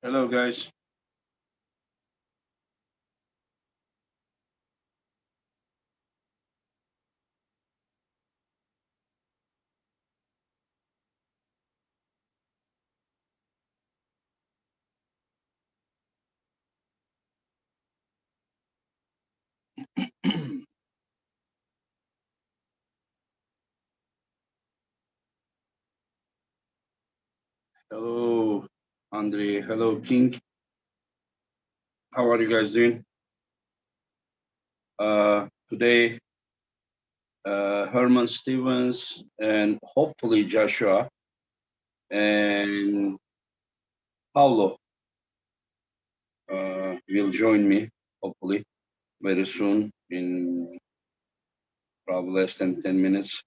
Hello, guys. Hello, Andre. Hello, King. How are you guys doing? Today, Herman Stevens and hopefully Joshua and Paulo will join me, hopefully, very soon in probably less than 10 minutes.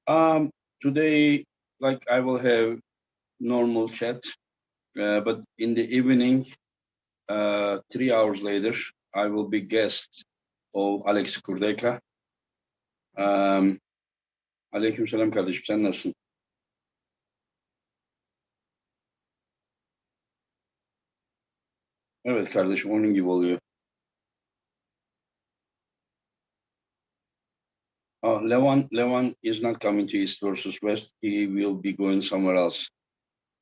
Um, Today, like I will have normal chat, but in the evening, 3 hours later, I will be guest of Alex Kurdeka. Um, Aleykümselam kardeşim, sen nasılsın? Evet kardeşim, onun gibi oluyor. Levan is not coming to East versus West. He will be going somewhere else.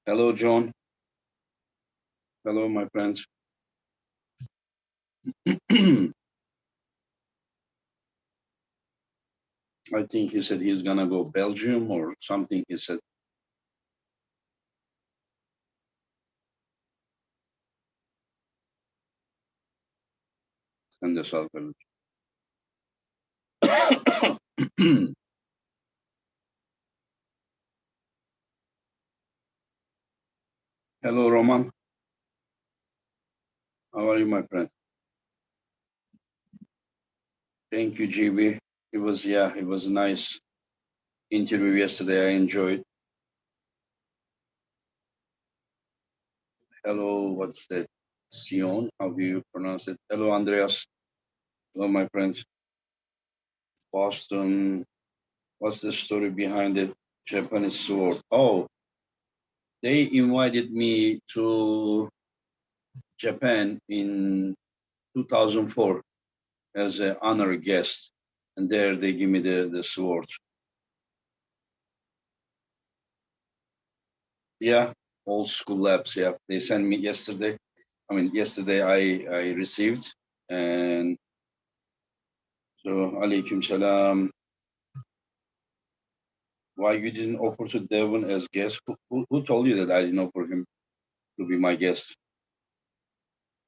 Hello, John. Hello, my friends. I think he said he's gonna go Belgium or something. He said. Sen de sağ ol kardeşim. Hello, Roman. How are you, my friend? Thank you, GB. It was a nice interview yesterday. I enjoyed. Hello, what's that? Sion, how do you pronounce it? Hello, Andreas. Hello, my friends. Boston. What's the story behind it? Japanese sword. Oh, they invited me to Japan in 2004 as an honor guest, and there they give me the sword. Yeah, old school labs. Yeah, they sent me yesterday. I mean, yesterday I received, and so alaikum salam. Why you didn't offer to Devon as guest? Who told you that I didn't offer him to be my guest?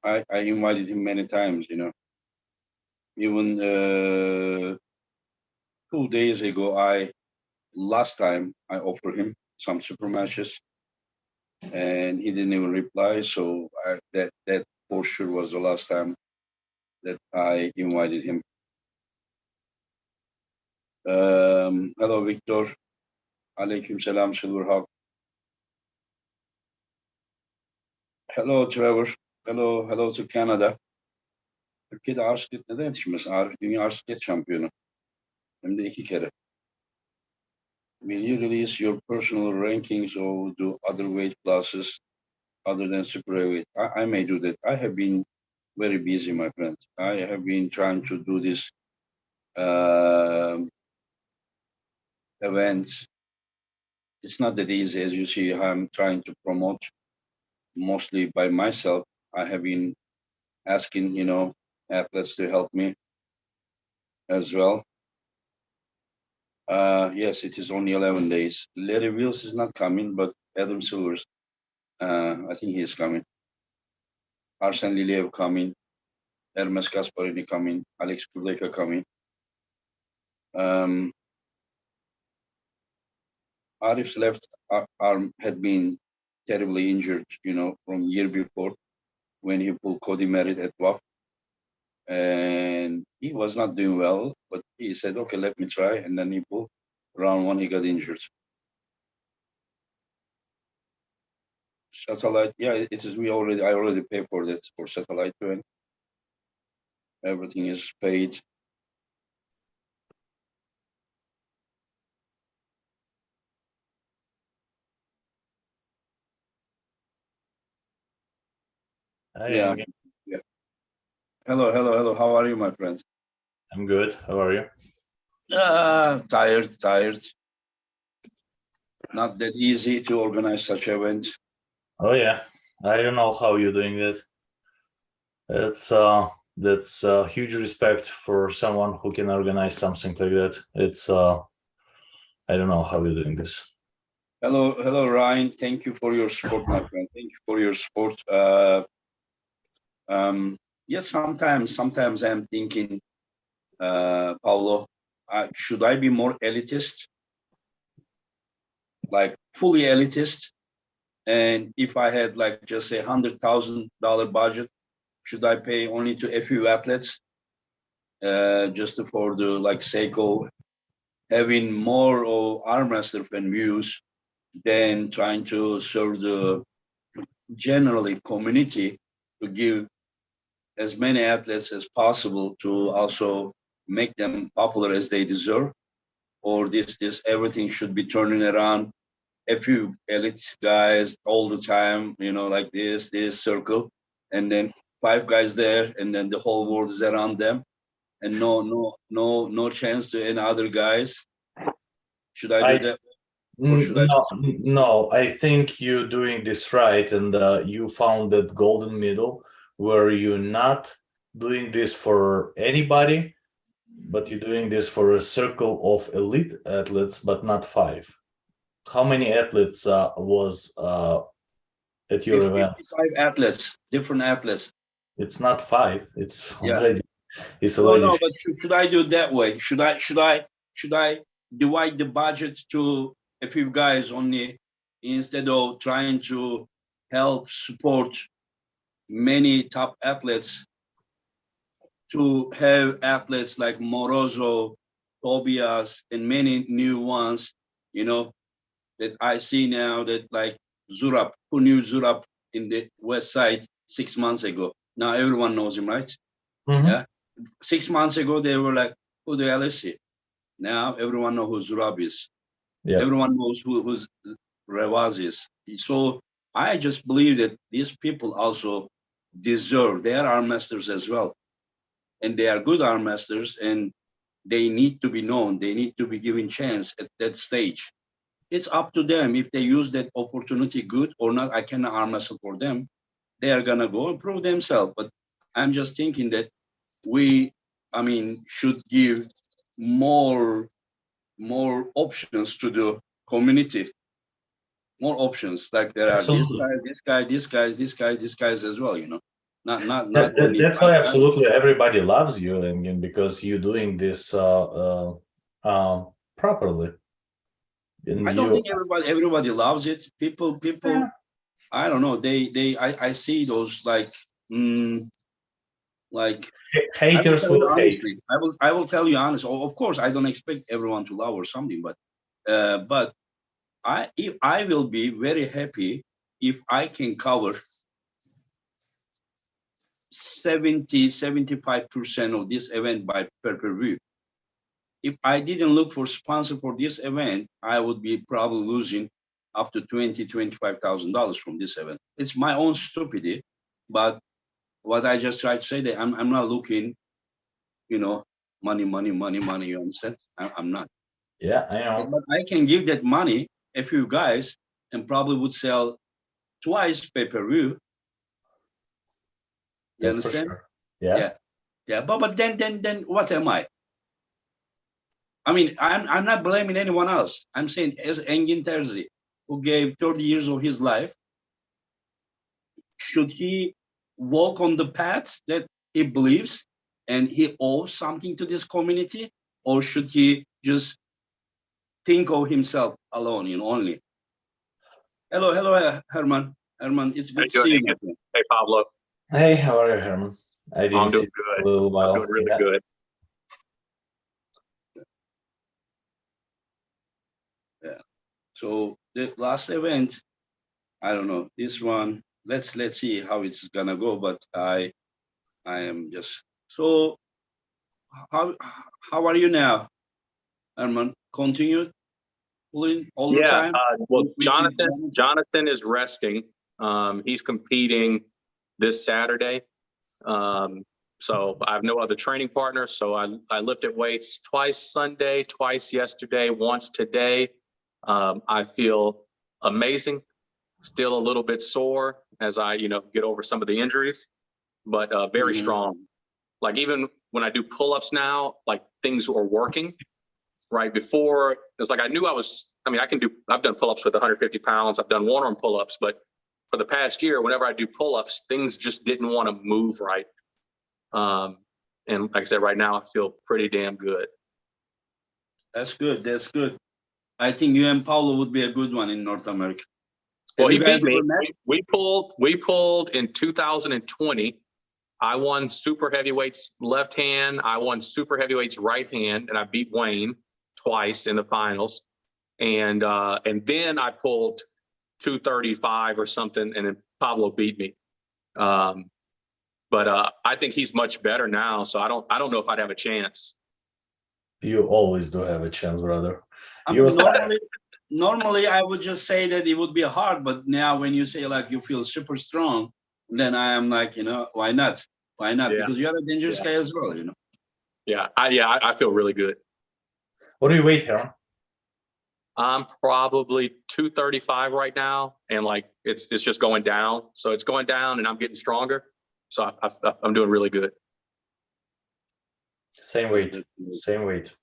I invited him many times, you know. Even 2 days ago, last time I offered him some super matches, and he didn't even reply. So that for sure was the last time that I invited him. Hello, Victor. Alaikum salam, Silverhawk. Hello, Trevor. Hello to Canada. Türkiye'de ağır siklet neden yetişmez? Dünya ağır siklet şampiyonu. Hem de 2 kere. Will you release your personal rankings or do other weight classes other than super heavyweight? I may do that. I have been very busy, my friend. I have been trying to do this events. It's not that easy, as you see. I'm trying to promote mostly by myself. I have been asking, athletes to help me as well. Yes, it is only 11 days. Larry Wills is not coming, but Adam Silvers, I think he is coming. Arsen Liliev coming. Hermes Gasparini coming. Alex Kudeka coming. Um, Arif's left arm had been terribly injured, from year before when he pulled Cody Merritt at WAF. And he was not doing well, but he said, okay, let me try. And then he pulled round one, he got injured. Satellite, yeah, it is I already pay for that for satellite and everything is paid. Hi, Yeah. Engin. Yeah. Hello, hello, hello. How are you, my friends? I'm good. How are you? Tired. Not that easy to organize such event. Oh yeah, I don't know how you're doing that. That's huge respect for someone who can organize something like that. I don't know how you're doing this. Hello, Ryan. Thank you for your support, my friend. Thank you for your support. Yes, sometimes I'm thinking, Paulo, should I be more elitist, like fully elitist? And if I had like just $100,000 budget, should I pay only to a few athletes, just for the like sake of having more of arm wrestler fan views than trying to serve the generally community to give as many athletes as possible to also make them popular as they deserve? Or this everything should be turning around a few elite guys all the time, like this circle, and then five guys there, and then the whole world is around them, and no chance to any other guys. Should I do I that, or should I? no, I think you're doing this right, and you found that golden middle where you're not doing this for anybody, but you're doing this for a circle of elite athletes, but not five. How many athletes was at your events? 55 athletes, different athletes. It's not five. Yeah. It's already. No, but should I do it that way? Should I divide the budget to a few guys only instead of trying to help support many top athletes, to have athletes like Morozo, Tobias, and many new ones, you know, that I see now, that like Zurab, who knew Zurab in the West Side 6 months ago. Now everyone knows him, right? Mhm. Yeah. 6 months ago, they were like, who the hell is he? Now everyone knows who Zurab is. Yeah. Everyone knows who's Rewaz is. So I just believe that these people also deserve, they are arm masters as well. And they are good arm masters, and they need to be known. They need to be given chance at that stage. It's up to them if they use that opportunity good or not. I cannot arm wrestle for them. They are gonna go and prove themselves. But I'm just thinking that we, should give more options to the community. More options, like there are Absolutely. these guys as well. Not only That's five why guys. absolutely everybody loves you, and because you're doing this properly. And I don't you think everybody loves it. People. I don't know. I see those like I will haters tell you will hate. honestly. I will tell you honestly. Of course, I don't expect everyone to love or something, but I will be very happy if I can cover 75% of this event by pay-per-view. If I didn't look for sponsor for this event, I would be probably losing up to $25,000 from this event. It's my own stupidity, but what I just tried to say, that I'm not looking, money. You understand? I'm not. Yeah, I know. But I can give that money a few guys and probably would sell twice pay-per-view. You That's for understand? sure. Yeah. Yeah. Yeah. But then what am I? I'm not blaming anyone else. I'm saying, as Engin Terzi, who gave 30 years of his life, should he walk on the path that he believes and he owes something to this community, or should he just think of himself alone, only? Hello, Herman. Herman, it's How you good to doing, see you, my Engin? friend. Hey, Pablo. Hey, how are you, Herman? I didn't I'm see doing you good. for a little I'm while. doing really Yeah. good. Yeah. So the last event, I don't know, this one. Let's see how it's gonna go. But I am just so. How are you now, Herman? Continue pulling all the Yeah. time Well, with Jonathan Jonathan? Jonathan is resting. He's competing this Saturday. So I have no other training partners. So I lifted weights twice Sunday, twice yesterday, once today. I feel amazing. Still a little bit sore as I, get over some of the injuries, but very strong. Like even when I do pull-ups now, like things are working. Right before, it was like I knew I've done pull-ups with 150 pounds. I've done one-arm pull-ups, but for the past year, whenever I do pull-ups, things just didn't want to move right. And like I said, right now I feel pretty damn good. That's good. That's good. I think you and Paulo would be a good one in North America. Well, he beat me. We pulled in 2020. I won super heavyweights left hand. I won super heavyweights right hand, and I beat Wayne twice in the finals. And then I pulled 235 or something, and then Pablo beat me. But I think he's much better now, so I don't know if I'd have a chance. You always do have a chance, brother. Normally, I would just say that it would be hard, but now when you say like you feel super strong, then I am like, why not? Why not? Yeah. Because you are a dangerous guy as well, Yeah, I feel really good. What do you weigh, Heron? I'm probably 235 right now, and like it's just going down. So it's going down, and I'm getting stronger. So I'm doing really good. Same weight. Same weight.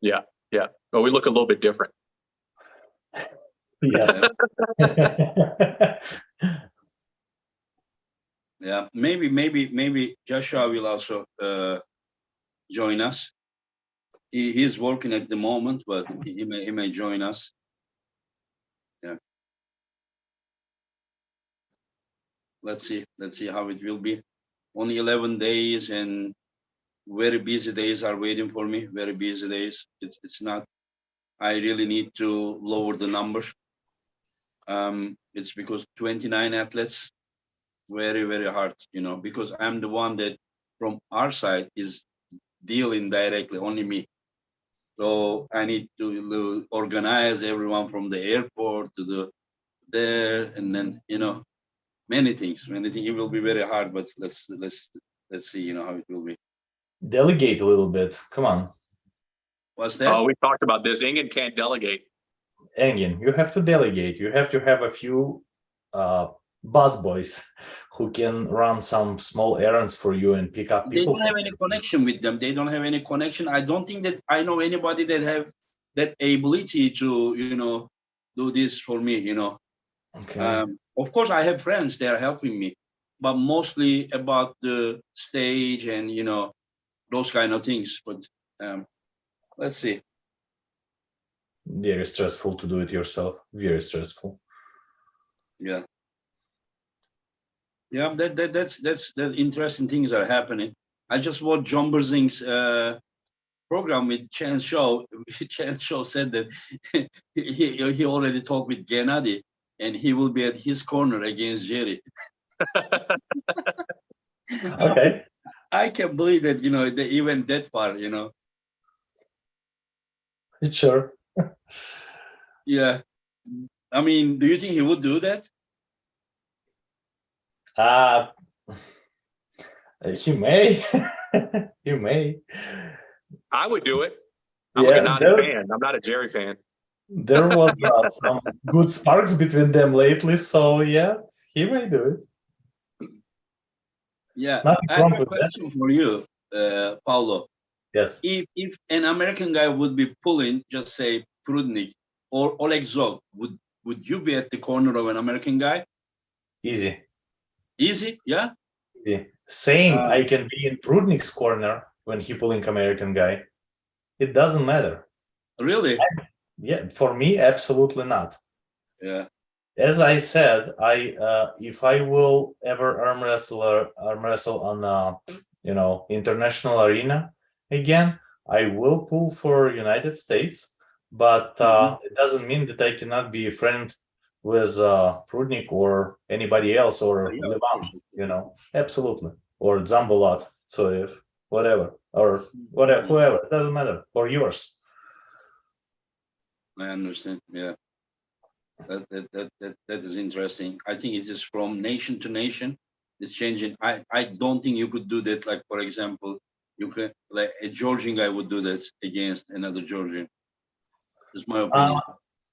Yeah. But we look a little bit different. Yes. Yeah, maybe Joshua will also join us. He's working at the moment, but he may join us. Yeah. Let's see how it will be. Only 11 days and very busy days are waiting for me. Very busy days. It's not. I really need to lower the numbers. It's because 29 athletes, very, very hard, because I'm the one that from our side is dealing directly, only me. So I need to organize everyone from the airport to there, and then many things. It will be very hard, but let's see, how it will be. Delegate a little bit. Come on. What's that? Oh, we talked about this. Engin can't delegate. Engin, you have to delegate. You have to have a few bus boys who can run some small errands for you and pick up people. They don't have any connection with them. They don't have any connection. I don't think that I know anybody that have that ability to, do this for me, Okay. Of course, I have friends that are helping me, but mostly about the stage and, those kind of things. But let's see. Very stressful to do it yourself. Very stressful. Yeah. Yeah, that's interesting things are happening. I just watched John Berzing's program with Chen Shou. Chen Shou said that he already talked with Gennady, and he will be at his corner against Jerry. Okay. I can't believe that they even that far. Sure. Yeah. I mean, do you think he would do that? He may. He may. I would do it. I'm a Gennady fan. I'm not a Jerry fan. There was some good sparks between them lately, so yeah, he may do it. Yeah. Nothing I have wrong a with question for you, Paulo. Yes. If an American guy would be pulling, just say Prudnik or Oleg Zog, would you be at the corner of an American guy? Easy. Easy, yeah. Easy. Same. I can be in Prudnik's corner when he pulling American guy. It doesn't matter. Really? Yeah, for me, absolutely not. Yeah. As I said, if I will ever arm wrestle on international arena again, I will pull for United States, but it doesn't mean that I cannot be a friend with Prudnik or anybody else or Levan, absolutely, or Zambolat, so if whatever or whatever, whoever, it doesn't matter, or yours. I understand. Yeah. That is interesting. I think it is from nation to nation. It's changing. I don't think you could do that. Like, for example, you can, like, a Georgian guy would do this against another Georgian. That's my opinion.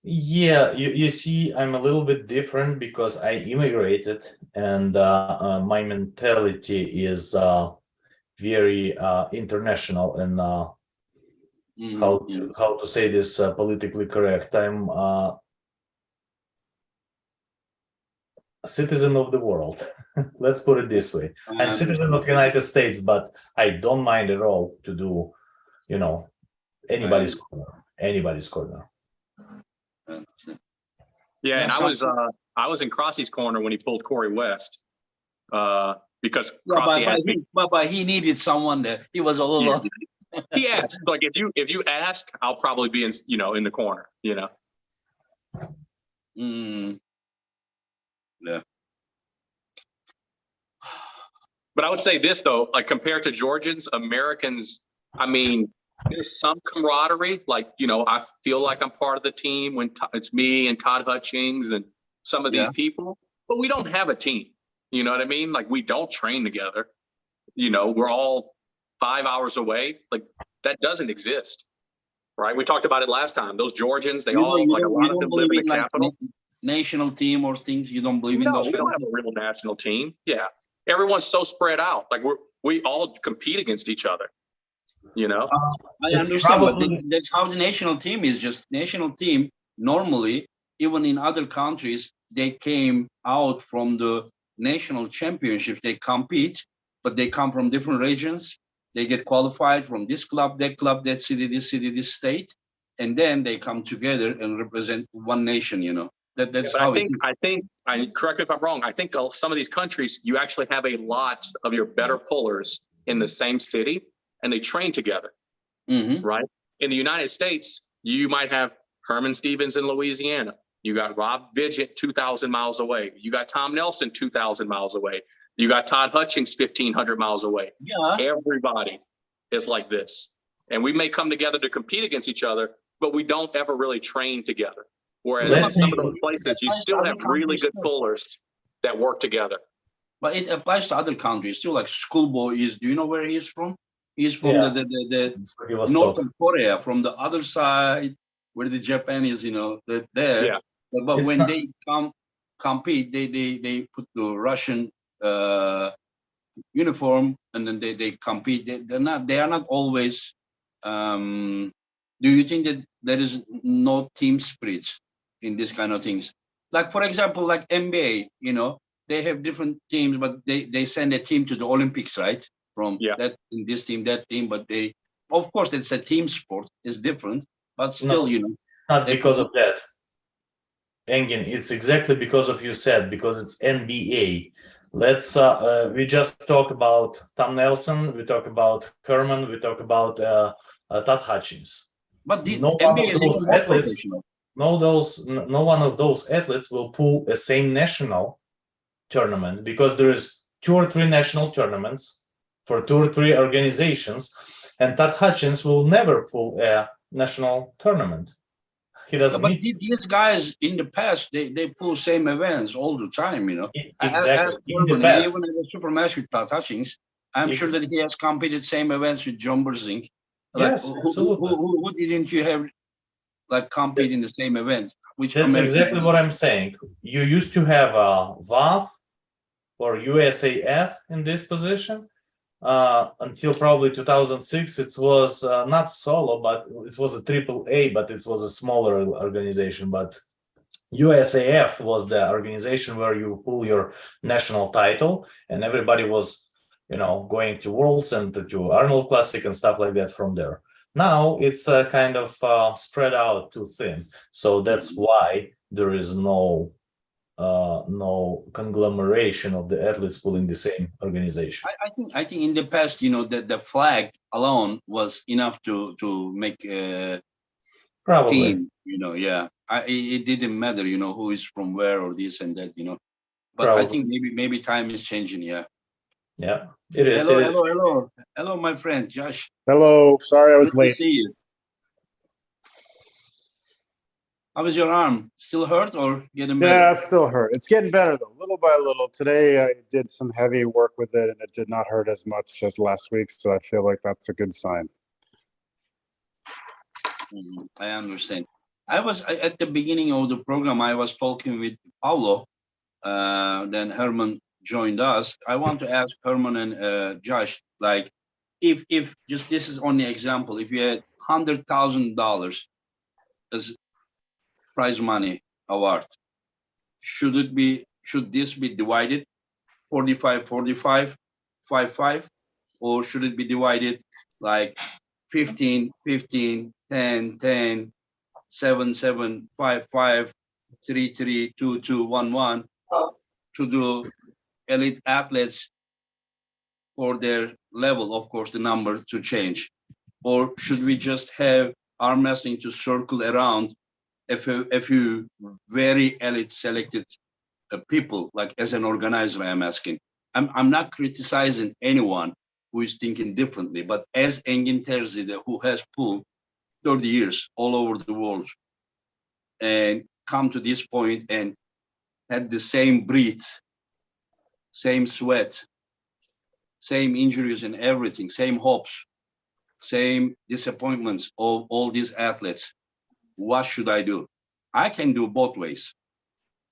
Yeah, you see, I'm a little bit different because I immigrated, and my mentality is very international, and how to say this politically correct. I'm a citizen of the world. Let's put it this way. I'm citizen of the United States, but I don't mind at all to do, you know, anybody's corner. Anybody's corner. Yeah, and I was in Crossy's corner when he pulled Corey West, because Crossy asked me. But he needed someone there. He was all alone. He asked, like, if you ask, I'll probably be in the corner. Yeah. But I would say this though, like compared to Georgians, Americans, I mean, there's some camaraderie. Like, I feel like I'm part of the team when it's me and Todd Hutchings and some of these people, but we don't have a team. You know what I mean? Like, we don't train together. We're all 5 hours away. Like, that doesn't exist, right? We talked about it last time. Those Georgians, they all, like, a lot of them live in the capital. National team or things, you don't believe in those? No, we don't have a real national team. Yeah. Everyone's so spread out. Like, we all compete against each other. I understand, but that's how the national team is. Just national team, normally, even in other countries, they came out from the national championships. They compete, but they come from different regions. They get qualified from this club, that city, this state, and then they come together and represent one nation. That's how I think, correct me if I'm wrong, I think some of these countries, you actually have a lot of your better pullers in the same city, and they train together, right? In the United States, you might have Herman Stevens in Louisiana. You got Rob Vigent 2,000 miles away. You got Tom Nelson 2,000 miles away. You got Todd Hutchings 1,500 miles away. Yeah. Everybody is like this. And we may come together to compete against each other, but we don't ever really train together. Whereas in some of those places, you still have really good pullers that work together. But it applies to other countries too. Like Schoolboy is, do you know where he is from? He's from the Northern Korea, from the other side where the Japan is, there. Yeah. But it's when they compete, they put the Russian uniform, and then they compete. They are not always. Do you think that there is no team spirit in this kind of things? Like, for example, like NBA, they have different teams, but they send a team to the Olympics, right? From that team, this team, that team, but of course, it's a team sport. It's different, but still, not because of that. Engin, it's exactly because of you said, because it's NBA. Let's we just talk about Tom Nelson, we talk about Herman, we talk about Todd Hutchings. But no one of those athletes will pull a same national tournament, because there is 2 or 3 national tournaments for 2 or 3 organizations, and Todd Hutchings will never pull a national tournament. He doesn't. But these guys in the past, they pull same events all the time, Exactly. In the past. Even in the super match with Todd Hutchings, I'm sure that he has competed same events with John Berzink. Like, yes, absolutely. Who didn't you have like compete in the same event? That's exactly what I'm saying. You used to have a WAF or USAF in this position. Until probably 2006, it was not solo, but it was a AAA, but it was a smaller organization. But USAF was the organization where you pull your national title, and everybody was, going to Worlds and to Arnold Classic and stuff like that from there. Now it's kind of spread out too thin, so that's why there is no conglomeration of the athletes pulling the same organization. I think in the past, the flag alone was enough to make a team. It didn't matter, who is from where or this and that, But probably. I think maybe time is changing. Yeah, it is. Hello, my friend Josh. Hello. Sorry, I was late. See you. How is your arm? Still hurt or getting Yeah, better? it still hurt. It's getting better though, little by little. Today I did some heavy work with it, and it did not hurt as much as last week. So I feel like that's a good sign. I understand. At the beginning of the program, I was talking with Paulo. Then Herman joined us. I want to ask Herman and Josh, like, if just this is only example, if you had $100,000 as prize money award, should this be divided 45, 45, 5, 5, or should it be divided like 15, 15, 10, 10, 7, 7, 5, 5, 3, 3, 2, 2, 1, 1 to do elite athletes for their level, of course, the number to change? Or should we just have arm wrestling to circle around a few very elite selected people, like as an organizer, I'm asking. I'm not criticizing anyone who is thinking differently, but as Engin Terzi, who has pulled 30 years all over the world and come to this point and had the same breath, same sweat, same injuries and everything, same hopes, same disappointments of all these athletes. What should I do? I can do both ways.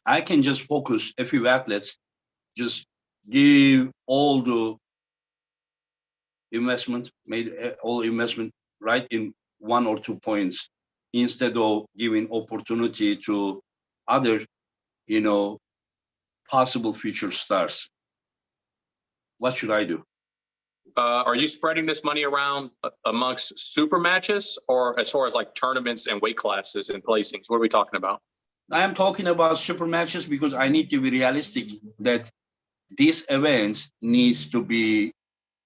I can just focus a few athletes, just give all the investment, made all investment right in 1 or 2 points, instead of giving opportunity to other, possible future stars. What should I do? Are you spreading this money around amongst super matches, or as far as like tournaments and weight classes and placings? What are we talking about? I am talking about super matches because I need to be realistic that these events needs to be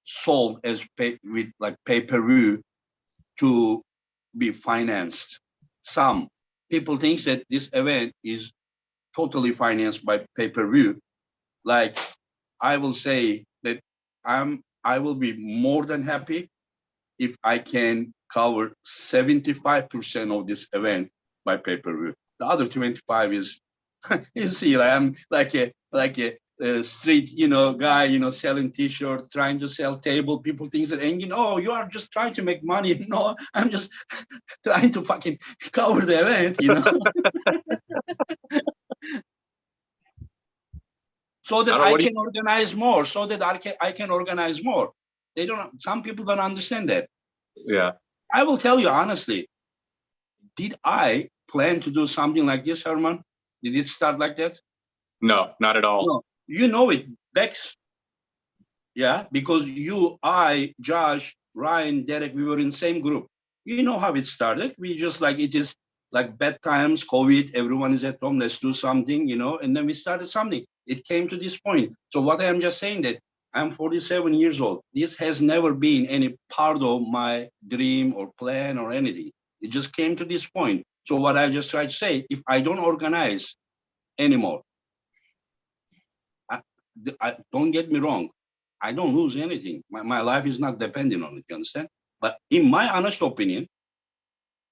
sold as with like pay-per-view to be financed. Some people think that this event is totally financed by pay-per-view. Like, I will say that I will be more than happy if I can cover 75% of this event by pay-per-view. The other 25 is, you see, like, I'm like a street, guy, selling T-shirt, trying to sell table. People think that, Engin, oh, you are just trying to make money. No, I'm just trying to fucking cover the event, so that I can organize more. So that I can organize more. Some people don't understand that. Yeah. I will tell you honestly, did I plan to do something like this, Herman? Did it start like that? No, not at all. No. You know it, Bex. Yeah, because you, I, Josh, Ryan, Derek, we were in the same group. You know how it started. We just like, it is like bad times, COVID, everyone is at home, let's do something, and then we started something. It came to this point. So what I am just saying that I'm 47 years old. This has never been any part of my dream or plan or anything. It just came to this point. So what I just tried to say, if I don't organize anymore, don't get me wrong, I don't lose anything. My life is not dependent on it, you understand? But in my honest opinion,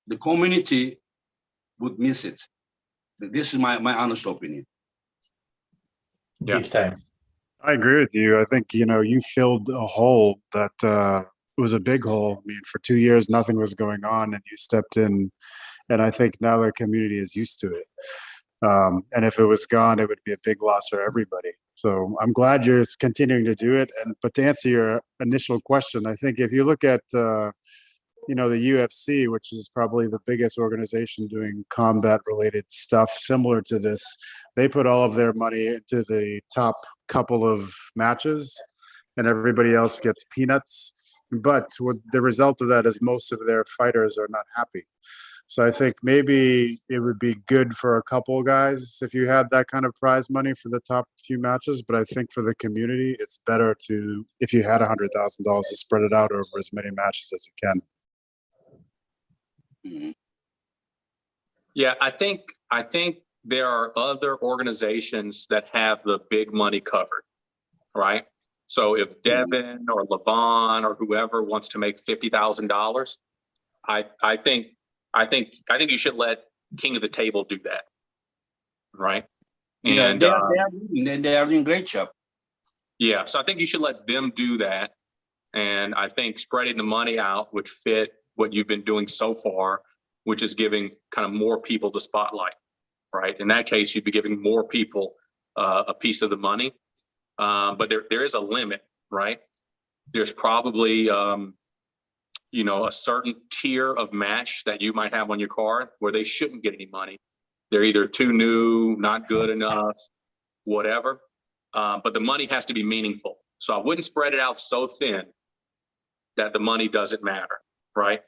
the community would miss it. This is my honest opinion. Big time. I agree with you. I think, you filled a hole that was a big hole. I mean, for 2 years, nothing was going on, and you stepped in. And I think now the community is used to it. And if it was gone, it would be a big loss for everybody. So I'm glad you're continuing to do it. But to answer your initial question, I think if you look at, the UFC, which is probably the biggest organization doing combat-related stuff similar to this, they put all of their money into the top couple of matches, and everybody else gets peanuts. But what the result of that is most of their fighters are not happy. So I think maybe it would be good for a couple guys if you had that kind of prize money for the top few matches. But I think for the community, it's better if you had $100,000 to spread it out over as many matches as you can. Mm-hmm. Yeah, I think there are other organizations that have the big money covered, right? So if Devin or Levon or whoever wants to make $50,000, I think you should let King of the Table do that, right? Yeah, And they are doing great job. yeah, so I think you should let them do that. And I think spreading the money out would fit what you've been doing so far, which is giving kind of more people the spotlight, right? In that case, you'd be giving more people a piece of the money. But there is a limit, right? There's probably, you know, a certain tier of match that you might have on your card where they shouldn't get any money. They're either too new, not good enough, whatever. But the money has to be meaningful. So I wouldn't spread it out so thin that the money doesn't matter, right?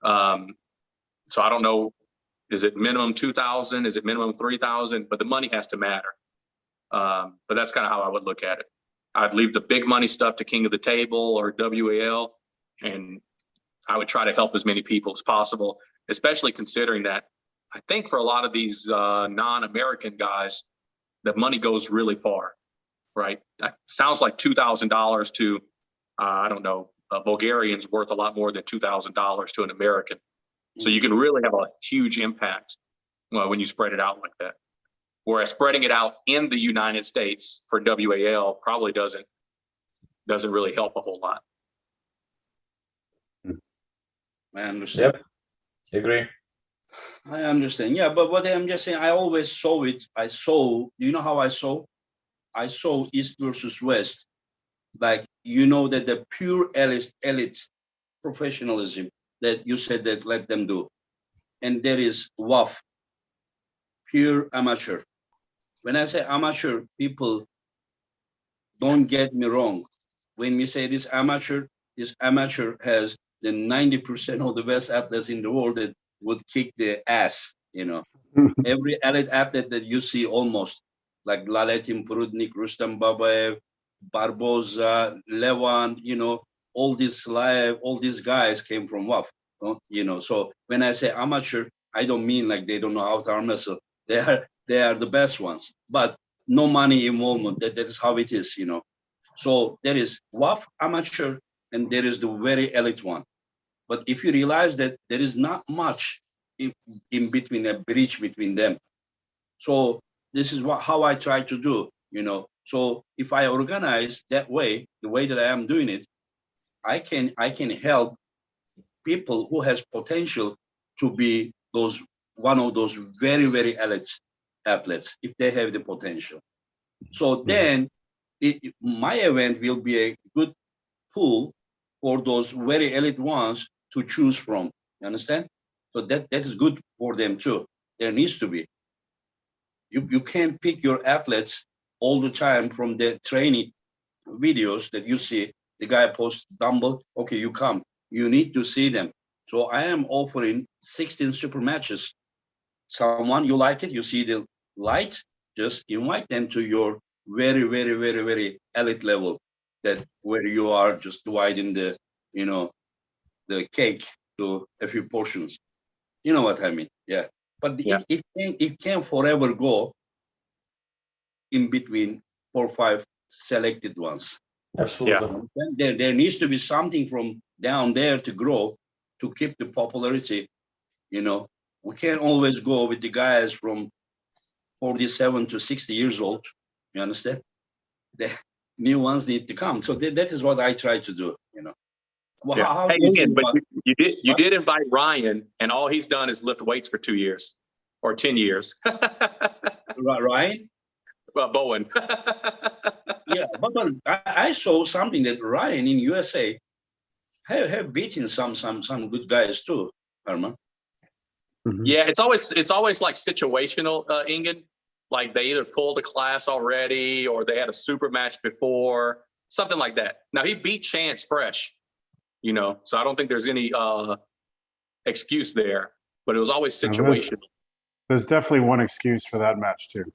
So I don't know, is it minimum 2,000? Is it minimum 3,000? But the money has to matter. But that's kind of how I would look at it. I'd leave the big money stuff to King of the Table or WAL, and I would try to help as many people as possible, especially considering that I think for a lot of these non-American guys, the money goes really far, right? That sounds like $2,000 to, I don't know, a Bulgarian's worth a lot more than $2,000 to an American. So you can really have a huge impact when you spread it out like that. Whereas spreading it out in the United States for WAL probably doesn't really help a whole lot. I understand. Yep, agree. I understand. Yeah, but what I'm just saying, I always saw it. Do you know how I saw? I saw East versus West. Like, you know, that the pure elite professionalism that you said that let them do. And there is WAF, pure amateur. When I say amateur, people don't get me wrong. When we say this amateur has the 90% of the best athletes in the world that would kick the ass, you know. Every elite athlete that you see almost, like Laletin Prudnik, Rustam Babaev, Barboza, Levan, you know, all these guys came from WAF, you know. So when I say amateur, I don't mean like they don't know how to arm wrestle. They are the best ones, but no money involvement. That is how it is, you know. So there is WAF amateur and there is the very elite one. But if you realize that there is not much in between, a bridge between them. So this is how I try to do, you know. So if I organize that way, the way that I am doing it, I can help people who has potential to be one of those very, very elite athletes if they have the potential. So then my event will be a good pool for those very elite ones to choose from. You understand? So that is good for them too. There needs to be. You can't pick your athletes all the time from the training videos that you see. The guy posts dumbbell, okay, you come. You need to see them. So I am offering 16 super matches. Someone you like it, you see the light, just invite them to your very, very, very, very elite level, that where you are just dividing the, you know, the cake to a few portions. You know what I mean? Yeah. But Yeah. it can't forever go in between 4 or 5 selected ones. Absolutely. Yeah. There needs to be something from down there to grow to keep the popularity. You know, we can't always go with the guys from 47 to 60 years old. You understand? The new ones need to come. So that is what I try to do. You know. Well, Yeah. how hey, do again, but about, you did invite Ryan, and all he's done is lift weights for 2 years or 10 years. Ryan? Well, Bowen. Yeah, but I saw something that Ryan in USA have beaten some good guys too, Herman. Mhm. Yeah, it's always like situational, Ingen. Like they either pulled a class already or they had a super match before, something like that. Now he beat Chance fresh, you know, so I don't think there's any excuse there, but it was always situational. There's definitely one excuse for that match too.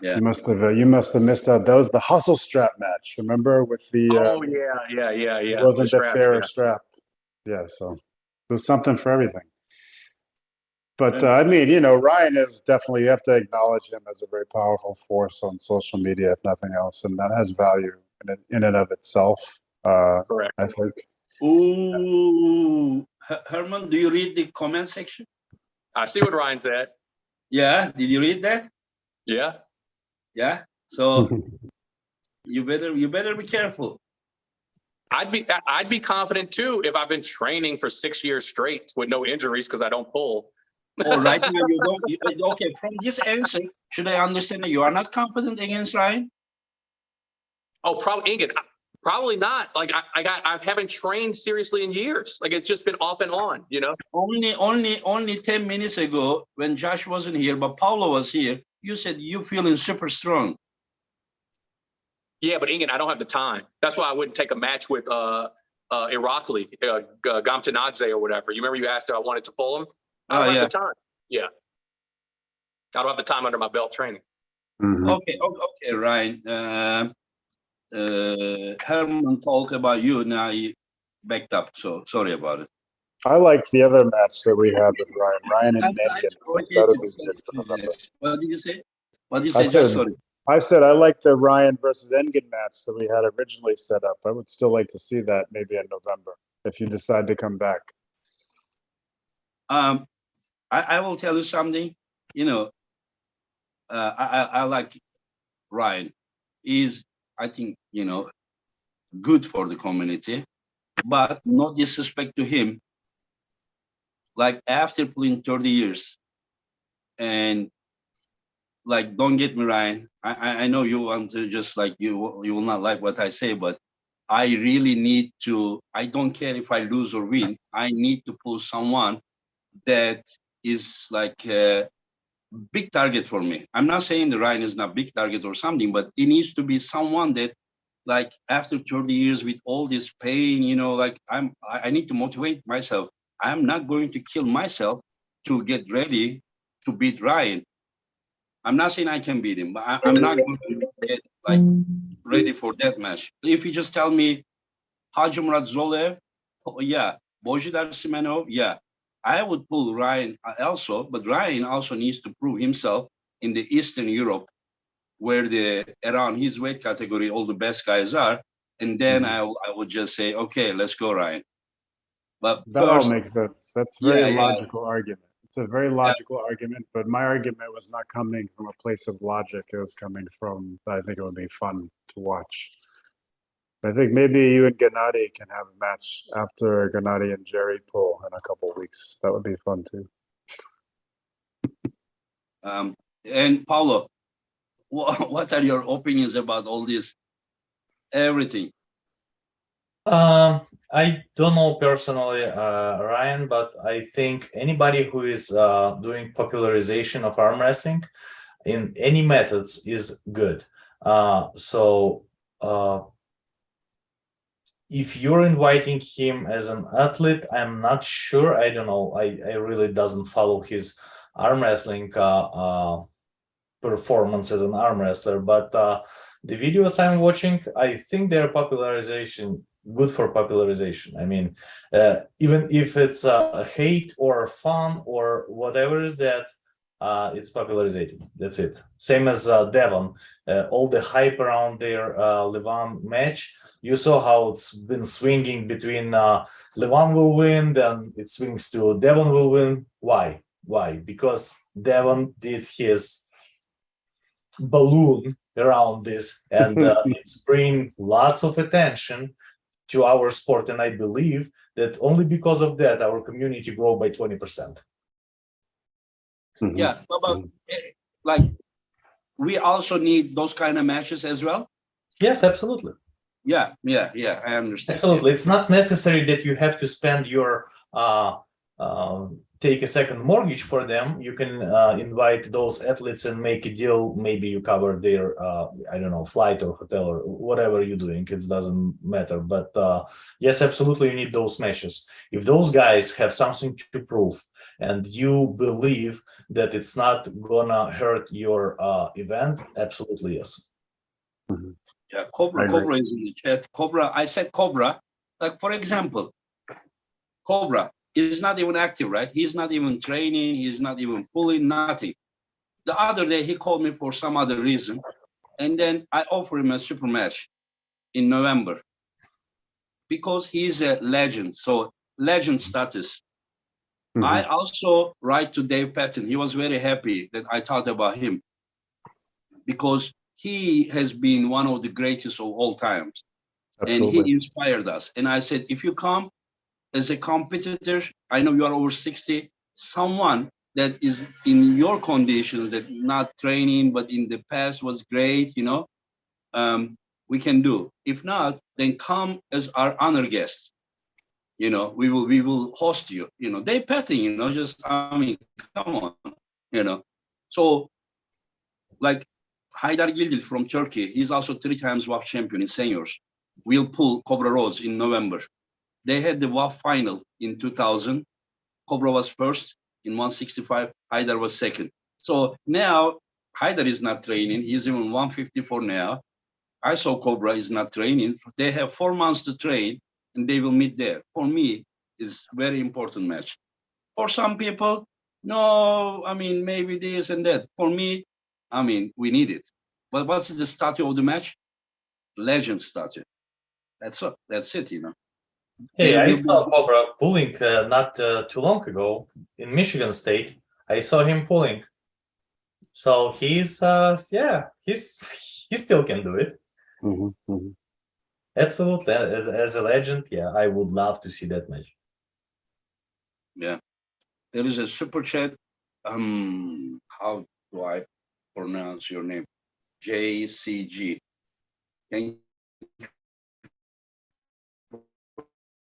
Yeah. You must have missed out. That was the hustle strap match. Remember with the Oh yeah. it wasn't the straps, fairer yeah. strap. Yeah, so there's something for everything. But I mean, you know, Ryan is definitely, you have to acknowledge him as a very powerful force on social media, if nothing else, and that has value in and of itself. Correct. I think. Ooh, Herman, do you read the comment section? I see what Ryan said. Yeah, did you read that? Yeah. Yeah. So you better be careful. I'd be confident too if I've been training for 6 years straight with no injuries because I don't pull. Or right now you don't. Okay, from this answer, should I understand that you are not confident against Ryan? Oh, probably Ingrid. Probably not. Like I haven't trained seriously in years. Like it's just been off and on, you know. Only 10 minutes ago, when Josh wasn't here, but Paulo was here, you said you feeling super strong. Yeah, but Ingrid, I don't have the time. That's why I wouldn't take a match with Irakli, Gamtanadze or whatever. You remember you asked if I wanted to pull him? I don't have the time. Yeah. I don't have the time under my belt training. Mhm. Okay, Ryan. Herman talked about you. Now he backed up. So sorry about it. I liked the other match that we had with Ryan and Nengen. That would be good for November. What did you say? What did you say, Josh? Sorry. I said I like the Ryan versus Engen match that we had originally set up. I would still like to see that maybe in November if you decide to come back. I will tell you something. You know, I like Ryan. He's, I think, you know, good for the community, but no disrespect to him. Like after playing 30 years, and like, don't get me, Ryan. I know you want to just like you will not like what I say, but I really need to. I don't care if I lose or win. I need to pull someone that is like a big target for me. I'm not saying the Ryan is not big target or something, but it needs to be someone that, like, after 30 years with all this pain, you know, like I need to motivate myself. I'm not going to kill myself to get ready to beat Ryan. I'm not saying I can beat him, but I'm not going to get like ready for that match. If you just tell me Hajimrat Zolev, oh, yeah, Bojidar Simenov, yeah, I would pull Ryan also, but Ryan also needs to prove himself in the Eastern Europe, where around his weight category all the best guys are, and then I would just say, okay, let's go, Ryan. But that first, all makes sense. That's a very logical argument. It's a very logical argument, but my argument was not coming from a place of logic. It was coming from, I think it would be fun to watch. I think maybe you and Gennady can have a match after Gennady and Jerry pull in a couple of weeks. That would be fun too. And Paulo, what are your opinions about all this, everything? I don't know personally, Ryan, but I think anybody who is doing popularization of arm wrestling in any methods is good. If you're inviting him as an athlete, I'm not sure. I don't know. I really doesn't follow his arm wrestling performance as an arm wrestler, but the videos I'm watching, I think they're good for popularization. I mean, even if it's hate or fun or whatever is that, it's popularizing. That's it. Same as Devon, all the hype around their Levan match. You saw how it's been swinging between Levan will win, then it swings to Devon will win. Why? Because Devon did his balloon around this, and it's bringing lots of attention to our sport, and I believe that only because of that our community grew by 20%. Yeah, but like, we also need those kind of matches as well. Yes, absolutely. Yeah, I understand. Absolutely. It's not necessary that you have to spend your take a second mortgage for them. You can invite those athletes and make a deal. Maybe you cover their I don't know, flight or hotel or whatever you're doing. It doesn't matter. But yes, absolutely, you need those matches. If those guys have something to prove and you believe that it's not gonna hurt your event, absolutely yes. Yeah, Cobra is in the chat. Cobra, I said Cobra. Like, for example, Cobra is not even active, right? He's not even training. He's not even pulling, nothing. The other day, he called me for some other reason. And then I offer him a super match in November because he's a legend. So legend status. I also write to Dave Patton. He was very happy that I thought about him because he has been one of the greatest of all times. Absolutely. And he inspired us. And I said, if you come as a competitor, I know you are over 60, someone that is in your conditions, that not training, but in the past was great, we can do. If not, then come as our honor guest. We will host you. They petting, just, I mean, come on, So, like Haydar Gilgil from Turkey, he's also 3 times WAF champion in seniors. We'll pull Cobra Rhodes in November. They had the WAF final in 2000. Cobra was first in 165. Haydar was second. So now Haydar is not training. He's in 154 now. I saw Cobra is not training. They have 4 months to train, and they will meet there. For me, it's very important match. For some people, no, I mean, maybe this and that. For me, I mean, we need it. But what's the statue of the match? Legend statue. That's it. That's it, Hey, There I will saw be. Cobra pulling not too long ago in Michigan State. I saw him pulling. So he's he still can do it. Absolutely. As a legend, yeah, I would love to see that match. Yeah. There is a super chat. How do I pronounce your name? JCG. Thank you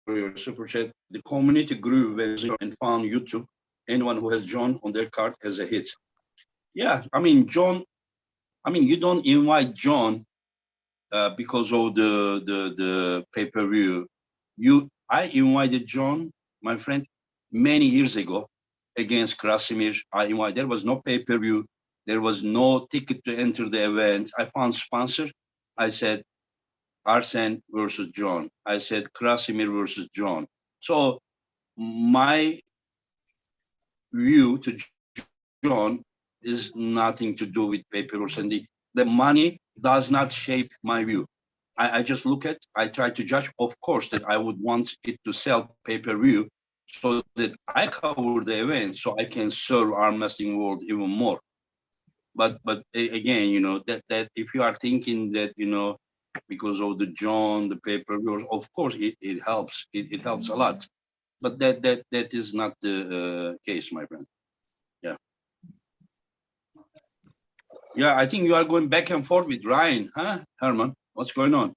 for your super chat. The community grew when and found YouTube. Anyone who has John on their card has a hit. Yeah, I mean, John. I mean, you don't invite John because of the pay-per-view. I invited John, my friend, many years ago against Krasimir. There was no pay-per-view. There was no ticket to enter the event. I found sponsor. I said, Arsen versus John. I said, Krasimir versus John. So my view to John is nothing to do with pay-per-views, and the money does not shape my view. I just I try to judge, of course, that I would want it to sell pay-per-view so that I cover the event so I can serve arm wrestling world even more. But again, that if you are thinking that, because of the John, the pay-per-view, of course it helps. It helps a lot. But that is not the case, my friend. Yeah. Yeah, I think you are going back and forth with Ryan, huh, Herman? What's going on?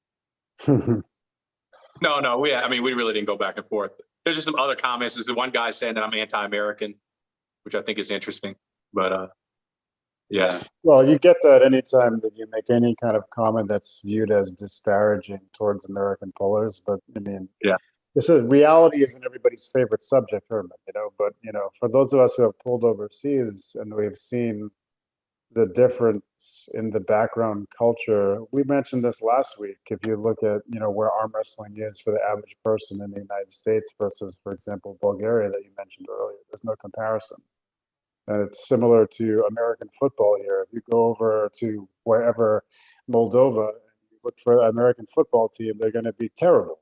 No, we really didn't go back and forth. There's just some other comments. There's one guy saying that I'm anti-American, which I think is interesting. But yeah. Well, you get that anytime that you make any kind of comment that's viewed as disparaging towards American pullers. But I mean, yeah, reality isn't everybody's favorite subject, Herman. But for those of us who have pulled overseas and we've seen the difference in the background culture. We mentioned this last week. If you look at, where arm wrestling is for the average person in the United States versus, for example, Bulgaria that you mentioned earlier, there's no comparison. And it's similar to American football here. If you go over to wherever, Moldova, and you look for an American football team, they're going to be terrible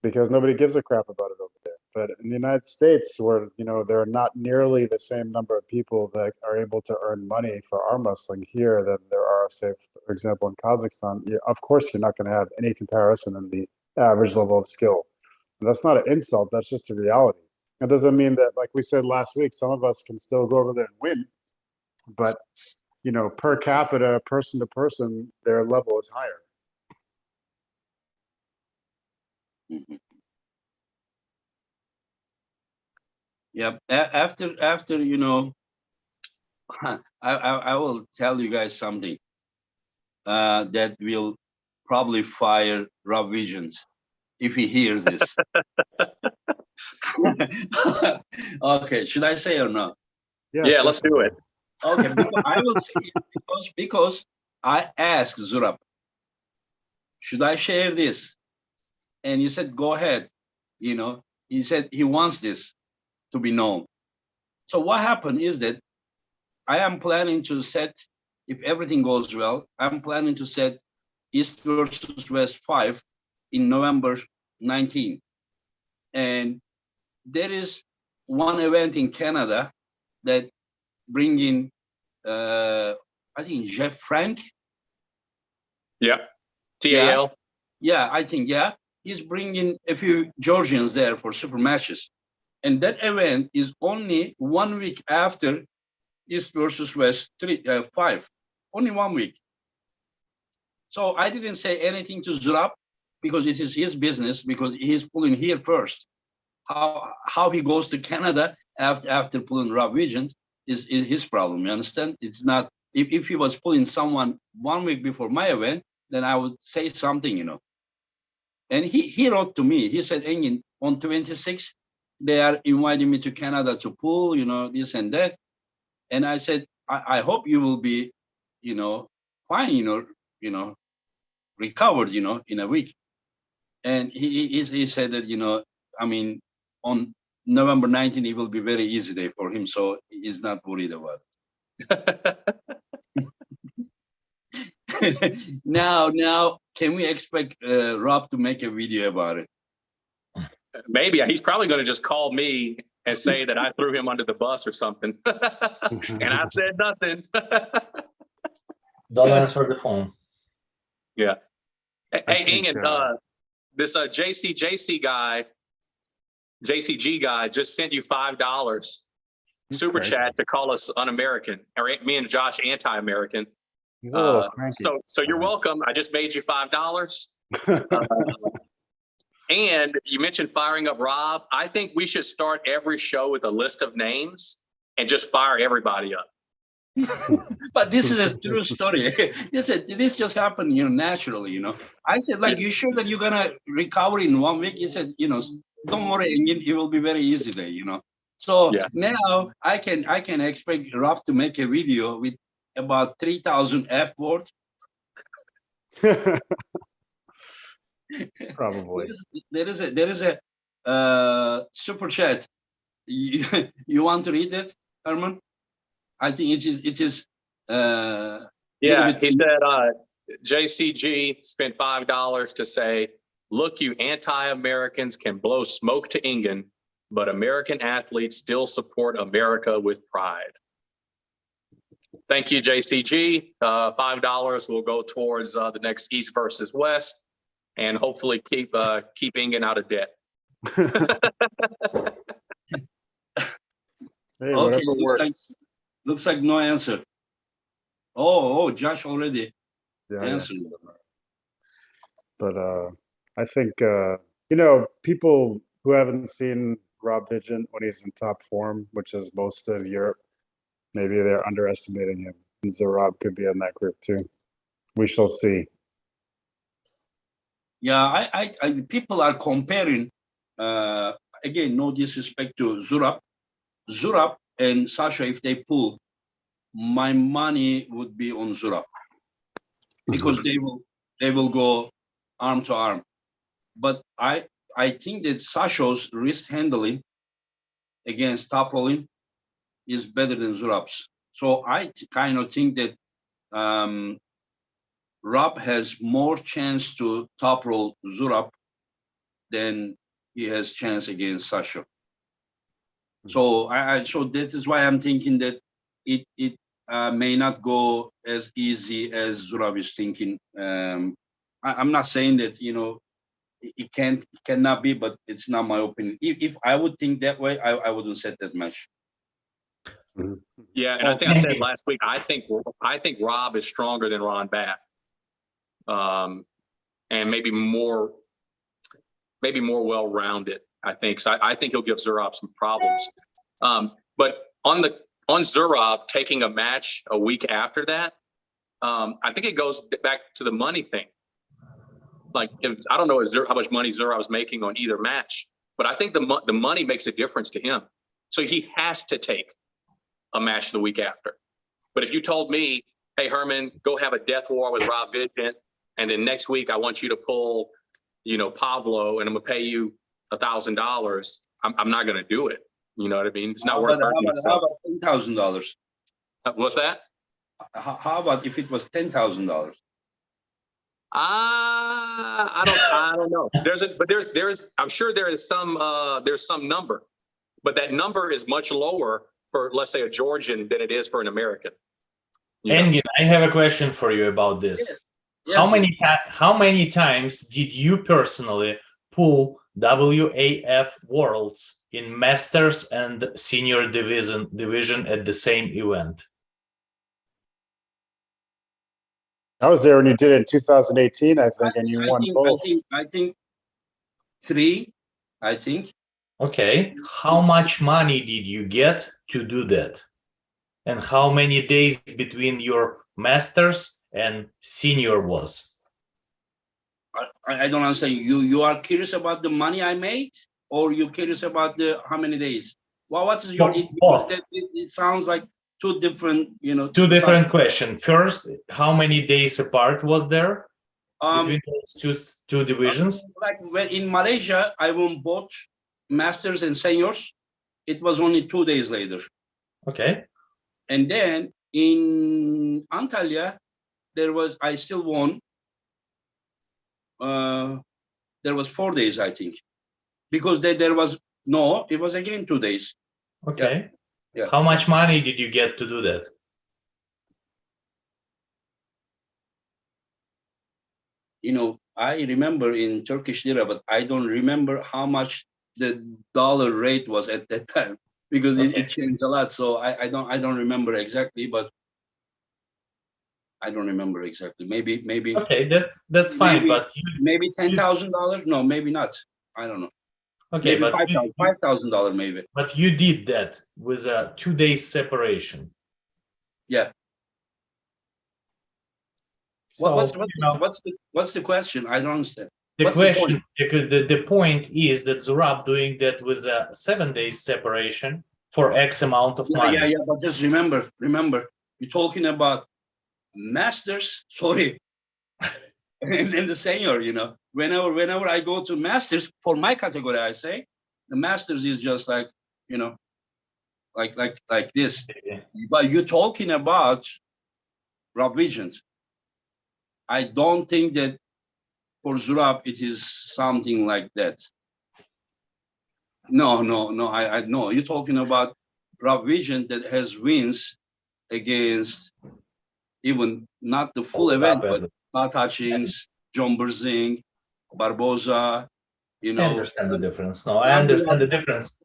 because nobody gives a crap about it over there. But in the United States, where there are not nearly the same number of people that are able to earn money for arm wrestling here than there are, say, for example, in Kazakhstan, of course you're not going to have any comparison in the average level of skill. And that's not an insult, that's just a reality. It doesn't mean that, like we said last week, some of us can still go over there and win, but per capita, person to person, their level is higher. Mm-hmm. Yeah, after I will tell you guys something that will probably fire Rob Visions if he hears this. Okay, should I say or no? Yeah, let's do it. Okay, I will say it because I asked Zurab, should I share this? And he said, go ahead. He said he wants this to be known. So what happened is that I am planning to set, if everything goes well, I'm planning to set East versus West 5 in November 19. And there is one event in Canada that bring in, I think Jeff Frank. Yeah. TAL. Yeah, I think, yeah. He's bringing a few Georgians there for super matches. And that event is only 1 week after East versus West 5. Only 1 week. So I didn't say anything to Zurab because it is his business, because he's pulling here first. How he goes to Canada after pulling Rob Vigent is his problem. You understand? It's not, if he was pulling someone 1 week before my event, then I would say something, you know. And he wrote to me. He said, Engin, on 26th, they are inviting me to Canada to pull, you know, this and that. And I said, I hope you will be, you know, fine, you know, recovered, you know, in a week. And he said that, you know, I mean, on November 19th, it will be very easy day for him. So he's not worried about it. Now, can we expect Rob to make a video about it? Maybe. He's probably going to just call me and say that I threw him under the bus or something. And I said nothing. Don't answer the phone. Yeah. Hey, Engin, this JCG guy just sent you $5 super chat to call us un-American, or me and Josh anti-American. He's a little cranky. So you're welcome. I just made you $5. And you mentioned firing up Rob. I think we should start every show with a list of names and just fire everybody up. But this is a true story. This just happened, you know, naturally, you know. I said, like, you sure that you're gonna recover in 1 week? He said, you know, don't worry, it will be very easy there, you know. So now I can expect Rob to make a video with about 3,000 F words. Probably. There is a super chat. You want to read it, Herman? I think it is. Yeah, he said JCG spent $5 to say, "Look, you anti-Americans can blow smoke to Engin, but American athletes still support America with pride." Thank you, JCG. $5 will go towards the next East versus West, and hopefully keep Engin out of debt. Hey, whatever works. Looks like no answer. Oh, Josh already answered. Yeah. But I think you know, people who haven't seen Rob Vigent when he's in top form, which is most of Europe, maybe they're underestimating him. And Zurab could be in that group too. We shall see. Yeah, I people are comparing. Again, no disrespect to Zurab and Sasha. If they pull, my money would be on Zurab because they will go arm to arm. But I think that Sasha's wrist handling against top rolling is better than Zurab's. So I kind of think that Rob has more chance to top roll Zurab than he has chance against Sasha. So so that is why I'm thinking that it may not go as easy as Zurab is thinking. I'm not saying that, you know, it cannot be, but it's not my opinion. If I would think that way, I wouldn't set that match. Yeah, and I think I said last week, I think Rob is stronger than Ron Bath, and maybe more well-rounded. I think so. I think he'll give Zurab some problems. But on Zurab taking a match a week after that, I think it goes back to the money thing. Like, I don't know how much money Zurab was making on either match, but I think the money makes a difference to him. So he has to take a match the week after. But if you told me, hey, Herman, go have a death war with Rob Vigent, and then next week I want you to pull, you know, Pavlo, and I'm gonna pay you $1,000, I'm not gonna do it. You know what I mean? It's not worth hurting myself. How about $10,000? What's that? How about if it was $10,000? I don't know. I'm sure there's some number, but that number is much lower for, let's say, a Georgian than it is for an American. You know? Engin, I have a question for you about this. Yes. Yes, How many times did you personally pull WAF worlds in masters and senior division at the same event? I was there when you did it in 2018, I think, and you won both. I think 3, I think. Okay. How much money did you get to do that? And how many days between your masters and senior was? I don't understand. You are curious about the money I made, or you curious about the how many days? Well, what is your? Both. It sounds like two different, Two different questions. First, how many days apart was there between those two divisions? Like when in Malaysia, I won both masters and seniors. It was only 2 days later. Okay. And then in Antalya, I still won. There was 4 days, I think, because it was again 2 days. Okay. Yeah. How much money did you get to do that? You know, I remember in Turkish lira, but I don't remember how much the dollar rate was at that time, because it changed a lot. So I don't remember exactly, but I don't remember exactly. Maybe. Okay, that's fine. But maybe $10,000. No, maybe not. I don't know. Okay, maybe but $5,000 maybe. But you did that with a 2 days separation. Yeah. So, what's the question? I don't understand. The point is that Zurab doing that with a 7 days separation for X amount of money. Yeah. But just remember, you're talking about masters. Sorry, and then the senior. You know, whenever I go to masters for my category, I say the masters is just like, you know, like this. Yeah. But you're talking about Rob Visions. I don't think that for Zurab it is something like that. No. I know you're talking about Rob Vision that has wins against even not the full event, but Pat Hutchings, John Berzing, Barboza. You know, I understand the difference. No, I understand the difference.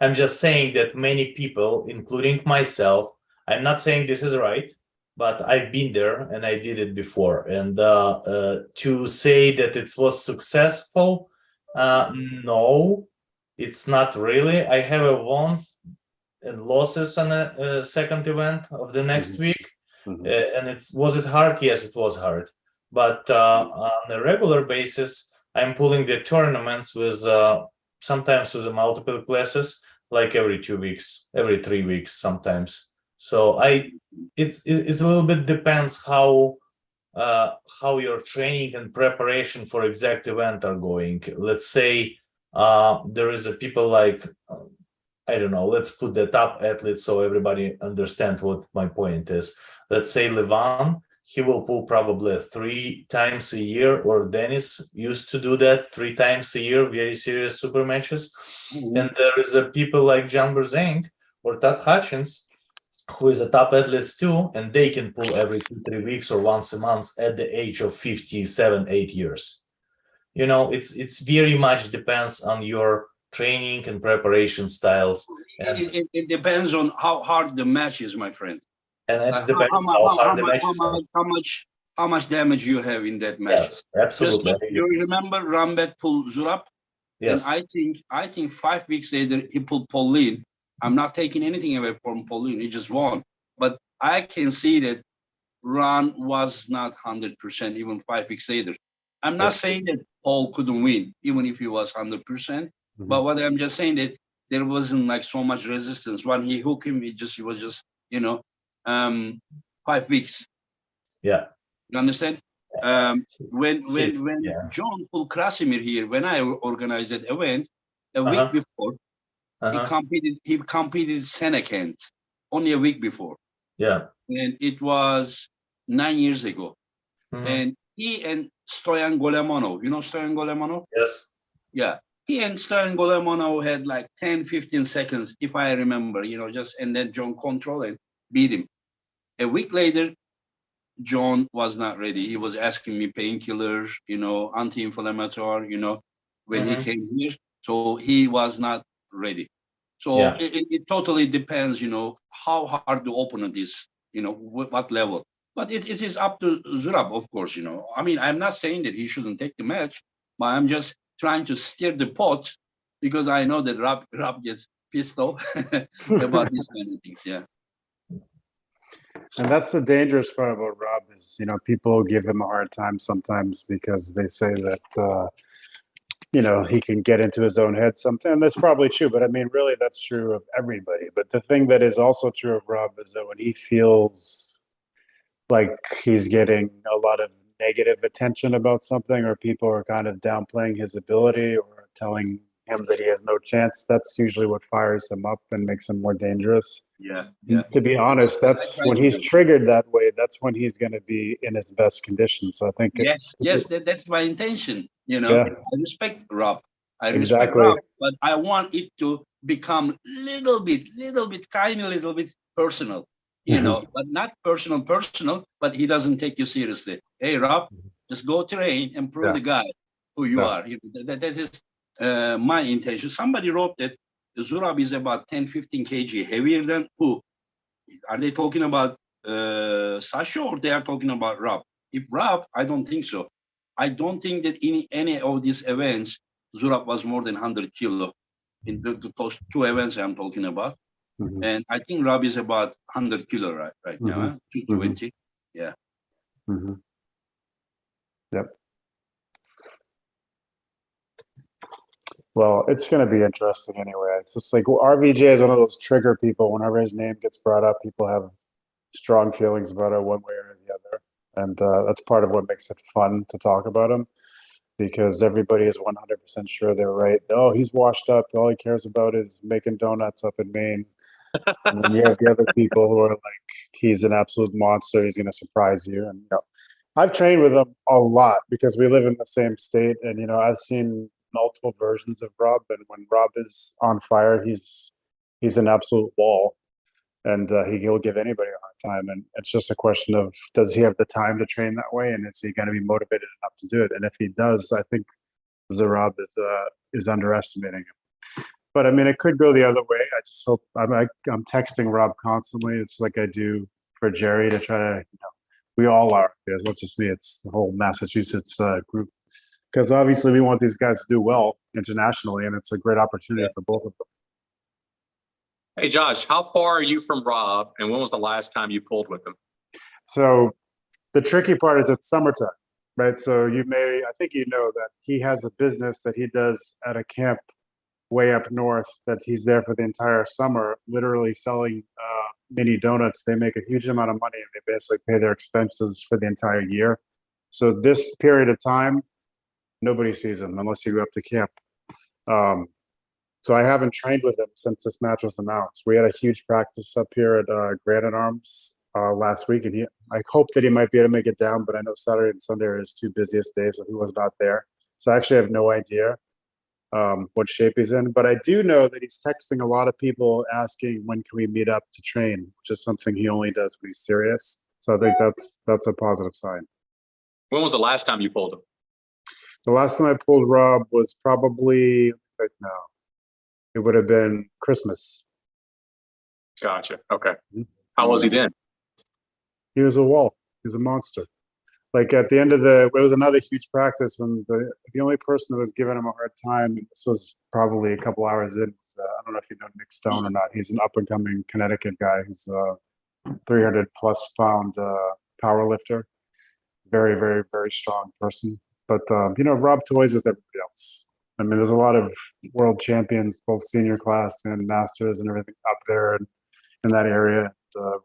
I'm just saying that many people, including myself, I'm not saying this is right, but I've been there and I did it before. And to say that it was successful, no, it's not really. I have a wins and losses on a second event of the next week. And was it hard? Yes, it was hard. But on a regular basis, I'm pulling the tournaments with sometimes with multiple classes, like every 2 weeks, every 3 weeks sometimes. So it's a little bit depends how your training and preparation for exact event are going. Let's say there is a people like I don't know. Let's put the top athletes so everybody understand what my point is. Let's say Levan, he will pull probably 3 times a year, or Dennis used to do that 3 times a year, very serious super matches. And there is a people like John Berzing or Tad Hutchins, who is a top athletes too, and they can pull every 2-3 weeks or once a month at the age of 57-8 years. You know, it's very much depends on your training and preparation styles. And it depends on how hard the match is, my friend. And it depends how hard the match is. How much damage you have in that match. Yes, absolutely. You remember Rambek pulled Zurab? Yes. And I think 5 weeks later he pulled Pauline. I'm not taking anything away from Pauline. He just won. But I can see that Ron was not 100% even 5 weeks later. I'm not saying that Paul couldn't win, even if he was 100%. But what I'm just saying that there wasn't like so much resistance. When he hooked him, he was just, 5 weeks. Yeah. You understand? When John pulled Krasimir here, when I organized that event, a week before, he competed Senekent only a week before. Yeah. And it was 9 years ago. And he and Stoyan Golemanov, you know Stoyan Golemanov? Yes. Yeah. he and Golemonov had like 10, 15 seconds, if I remember, and then John controlled and beat him. A week later, John was not ready. He was asking me painkillers, anti-inflammatory, when he came here. So he was not ready. So Yeah. it totally depends, how hard the opponent is, what level. But it is up to Zurab, of course, I mean, I'm not saying that he shouldn't take the match, but I'm just trying to steer the pot because I know that Rob gets pissed off about these kind of things. Yeah. And that's the dangerous part about Rob is, people give him a hard time sometimes because they say that, he can get into his own head sometimes. And that's probably true. But I mean, really, that's true of everybody. But the thing that is also true of Rob is that when he feels like he's getting a lot of negative attention about something, or people are kind of downplaying his ability or telling him that he has no chance, that's usually what fires him up and makes him more dangerous. Yeah, yeah. To be honest, that's when he's triggered that way, that's when he's going to be in his best condition. So I think yes, that's my intention. Yeah. I respect Rob. Exactly. But I want it to become little bit, tiny little bit personal. But not personal, but he doesn't take you seriously. Hey, Rob, just go train and prove the guy who you are. That is my intention. Somebody wrote that Zurab is about 10, 15 kg heavier than who? Are they talking about Sasha or they are talking about Rob? If Rob, I don't think so. I don't think that in any of these events, Zurab was more than 100 kilo in those two events I'm talking about. And I think Rob is about 100 kilo right now, 220. Yeah. Yep. Well, it's going to be interesting anyway. It's just like RVJ is one of those trigger people. Whenever his name gets brought up, people have strong feelings about it one way or the other. And that's part of what makes it fun to talk about him, because everybody is 100% sure they're right. Oh, he's washed up. All he cares about is making donuts up in Maine. And then you have the other people who are like, he's an absolute monster. He's going to surprise you. And I've trained with him a lot because we live in the same state. And I've seen multiple versions of Rob. And when Rob is on fire, he's an absolute wall. And he'll give anybody a hard time. And it's just a question of, does he have the time to train that way? And is he going to be motivated enough to do it? And if he does, I think Zurab is underestimating him. But I mean, it could go the other way. I just hope I'm texting Rob constantly. It's like I do for Jerry to try to, we all are. It's not just me. It's the whole Massachusetts group. Because obviously we want these guys to do well internationally, and it's a great opportunity for both of them. Hey, Josh, how far are you from Rob, and when was the last time you pulled with him? So the tricky part is it's summertime, right? So I think that he has a business that he does at a camp way up north, that he's there for the entire summer, literally selling mini donuts. They make a huge amount of money, and they basically pay their expenses for the entire year. So this period of time, nobody sees him unless you go up to camp. So I haven't trained with him since this match was announced. We had a huge practice up here at Granite Arms last week, and I hope that he might be able to make it down, but I know Saturday and Sunday are his two busiest days, so he was not there. So I actually have no idea what shape he's in, but I do know that he's texting a lot of people asking when can we meet up to train, which is something he only does when he's serious. So I think that's a positive sign. When was the last time you pulled him? The last time I pulled Rob was probably right now. It would have been Christmas. Gotcha. Okay. How was he then? He was a wall. He was a monster. Like at the end of it was another huge practice, and the only person who was giving him a hard time, and this was probably a couple hours in, was, I don't know if you know Nick Stone or not. He's an up-and-coming Connecticut guy. He's a 300-plus pound power lifter. Very, very, very strong person. But, Rob toys with everybody else. I mean, there's a lot of world champions, both senior class and masters and everything up there in that area.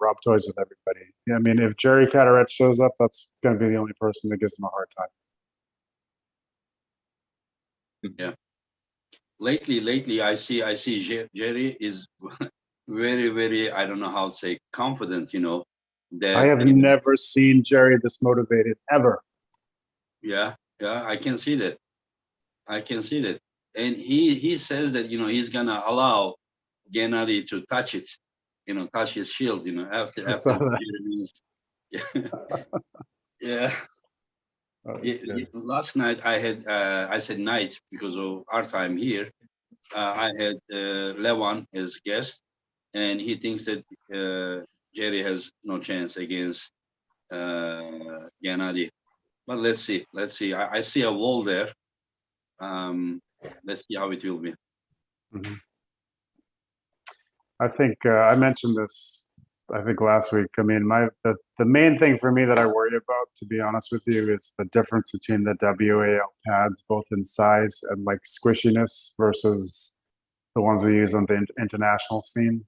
Rob toys with everybody. Yeah, I mean, if Jerry Cataret shows up, that's going to be the only person that gives him a hard time. Yeah. Lately, I see Jerry is very, very, I don't know how to say, confident. That I have never seen Jerry this motivated ever. Yeah, I can see that. and he says that he's gonna allow Gennady to touch it, touch his shield, after I saw that. yeah. Oh, Last night I said night because of our time here. I had Levan as guest, and he thinks that Jerry has no chance against Gennady. But let's see. I see a wall there. Let's see how it will be. mhm. I think I mentioned this, I think last week. I mean, the main thing for me that I worry about, to be honest with you, is the difference between the WAL pads, both in size and like squishiness, versus the ones we use on the international scene.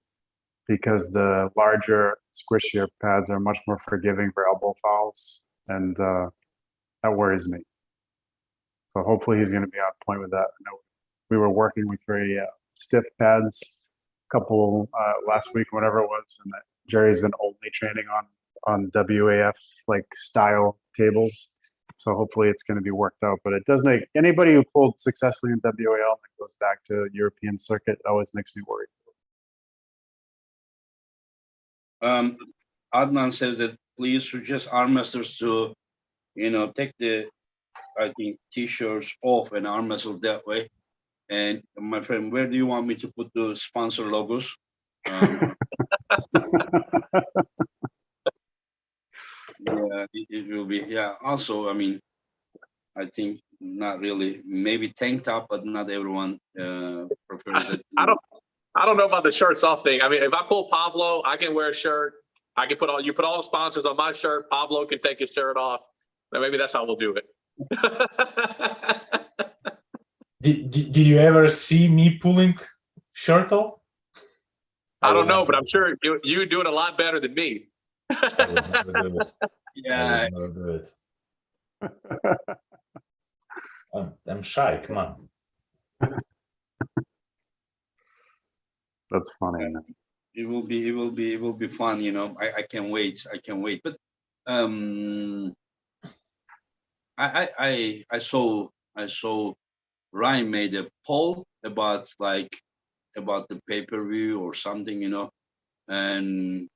Because the larger, squishier pads are much more forgiving for elbow fouls, and that worries me. So hopefully he's going to be on point with that. I know we were working with very stiff pads a couple last week, whatever it was, and Jerry's been only training on WAF like style tables. So hopefully it's going to be worked out. But it does make anybody who pulled successfully in WAL and goes back to European circuit always makes me worried. Adnan says that please suggest arm masters to, take the, I think, t-shirts off and arm wrestle that way. And my friend, where do you want me to put the sponsor logos? Yeah, it will be. Yeah. Also, I mean, I think not really. Maybe tank top, but not everyone prefers it. I don't know about the shirts off thing. I mean, if I pull Pablo, I can wear a shirt. I can put all the sponsors on my shirt. Pablo can take his shirt off. And maybe that's how we'll do it. Did you ever see me pulling shirt off? I don't know, but I'm sure you do it a lot better than me. I would never do it. Yeah. I would never do it. I'm shy. Come on. That's funny. It will be fun. I can't wait. But I saw Ryan made a poll about the pay-per-view or something, and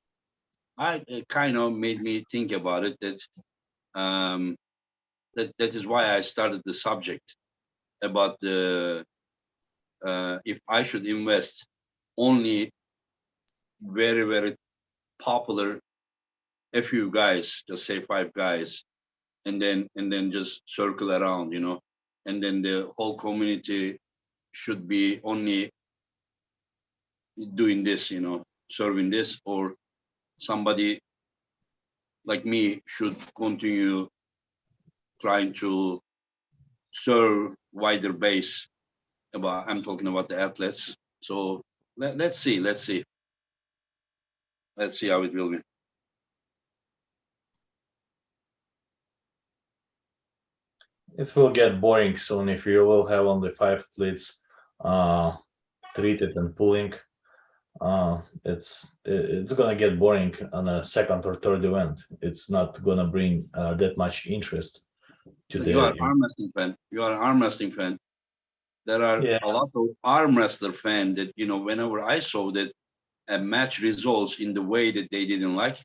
it kind of made me think about it, that is why I started the subject about the if I should invest only very, very popular a few guys, just say 5 guys, and then just circle around, and then the whole community should be only doing this, serving this, or somebody like me should continue trying to serve wider base. I'm talking about the athletes. So let's see how it will be. It will get boring soon if you will have only 5 athletes treated and pulling. It's gonna get boring on a second or third event. It's not gonna bring that much interest to the. You are an arm wrestling fan. There are a lot of arm wrestler fan that whenever I saw that a match results in the way that they didn't like,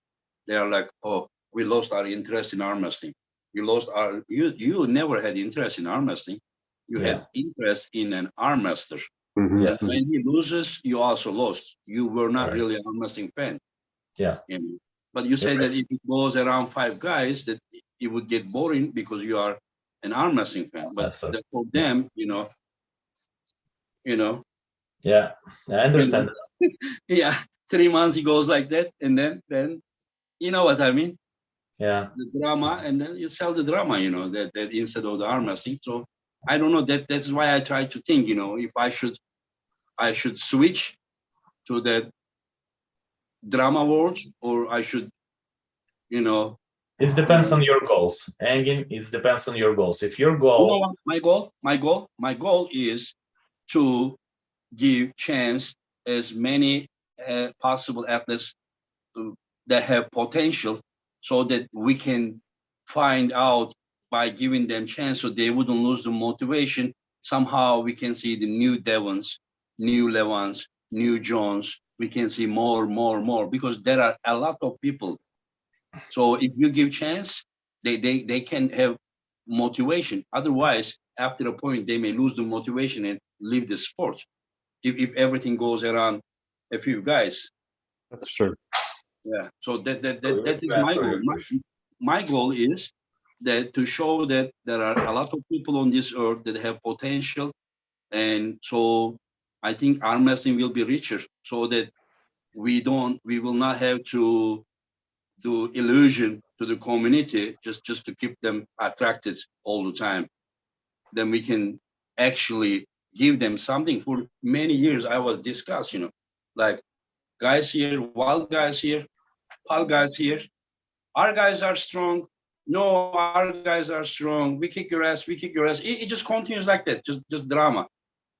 they are like, oh, we lost our interest in arm wrestling. You never had interest in arm wrestling. You had interest in an arm wrestler. Mm-hmm. And when he loses, you also lost. You were not really an arm wrestling fan. Yeah. But you say that if it goes around 5 guys, that it would get boring because you are an arm wrestling fan. But for them, Yeah, I understand. Yeah, 3 months it goes like that, and then you know what I mean. Yeah, the drama, and then you sell the drama, that instead of the arm wrestling. So I don't know, that's why I try to think, if I should switch to that drama world, or I should, it depends on your goals. Engin, it depends on your goals. If your goal, my goal is to give chance as many possible athletes that have potential, so that we can find out by giving them chance, so they wouldn't lose the motivation somehow we can see the new Devons, new Levans, new Jones. We can see more, because there are a lot of people. So if you give chance, they can have motivation. Otherwise, after a point, they may lose the motivation and leave the sport. If everything goes around a few guys. That's true. Yeah. So that is You my answer goal. your question. My goal is that to show that there are a lot of people on this earth that have potential, and so I think arm wrestling will be richer, so that we will not have to do illusion to the community just to keep them attracted all the time. Then we can actually give them something. For many years I was discussed, like guys here, wild guys here, pal guys here. Our guys are strong. No, our guys are strong. We kick your ass. We kick your ass. It just continues like that. Just drama.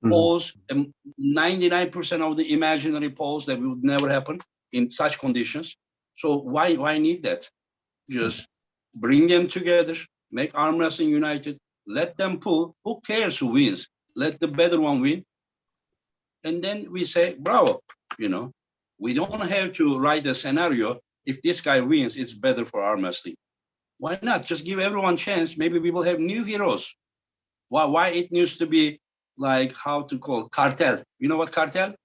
Polls. 99% of the imaginary polls that would never happen in such conditions. So why need that? Just bring them together. Make arm wrestling united. Let them pull. Who cares who wins? Let the better one win. And then we say, bravo. We don't have to write a scenario. If this guy wins, it's better for arm wrestling. Why not? Just give everyone a chance. Maybe we will have new heroes. Why it needs to be like, how to call cartel? You know what cartel?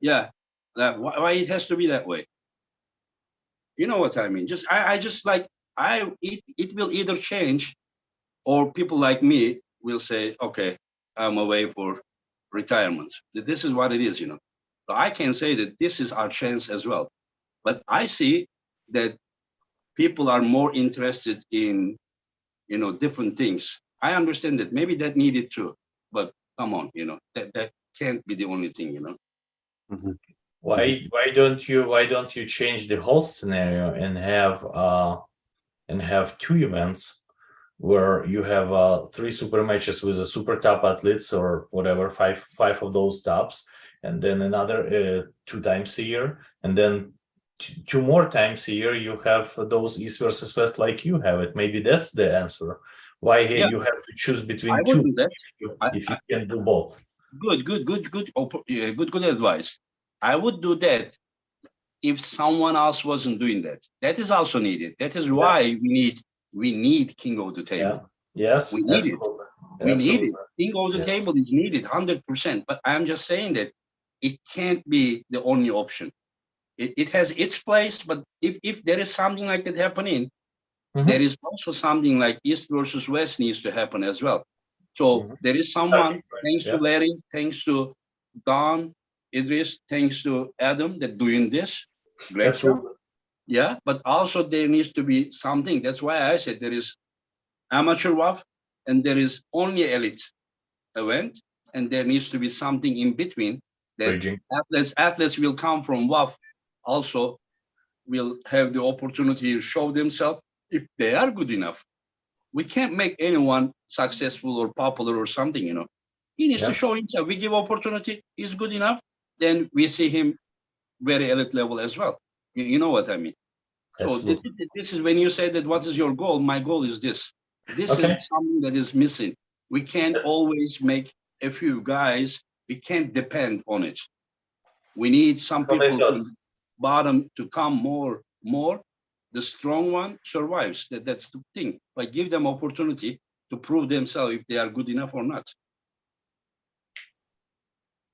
Yeah. Why it has to be that way? You know what I mean? It will either change, or people like me will say, okay, I'm away for retirement. This is what it is, So I can say that this is our chance as well. But I see that people are more interested in, different things. I understand that maybe that needed too, but come on, that can't be the only thing, Why don't you change the whole scenario and have two events where you have 3 super matches with the super top athletes, or whatever, five of those tops, and then another 2 times a year, and then 2 more times a year you have those East versus West like you have it. Maybe that's the answer. Why you have to choose between I would 2 do that. if you can do both? Good advice. I would do that if someone else wasn't doing that. That is also needed. That is why we need King of the Table. Yeah. Yes, we need absolutely. it. We need it. King of the Table is needed 100%. But I'm just saying that it can't be the only option. It has its place, but if there is something like that happening, there is also something like East versus West needs to happen as well. So there is someone, thanks to Larry, thanks to Don, Idris, thanks to Adam, that doing this. Great job. Yeah, but also there needs to be something. That's why I said there is amateur WAF and there is only elite event, and there needs to be something in between that athletes will come from WAF also will have the opportunity to show themselves if they are good enough. We can't make anyone successful or popular or something, He needs to show himself. We give opportunity, he's good enough, then we see him very elite level as well. You know what I mean? So this is when you say that what is your goal? My goal is this. This is something that is missing. We can't always make a few guys. We can't depend on it. We need some people from bottom to come more. The strong one survives. That's the thing. But give them opportunity to prove themselves if they are good enough or not.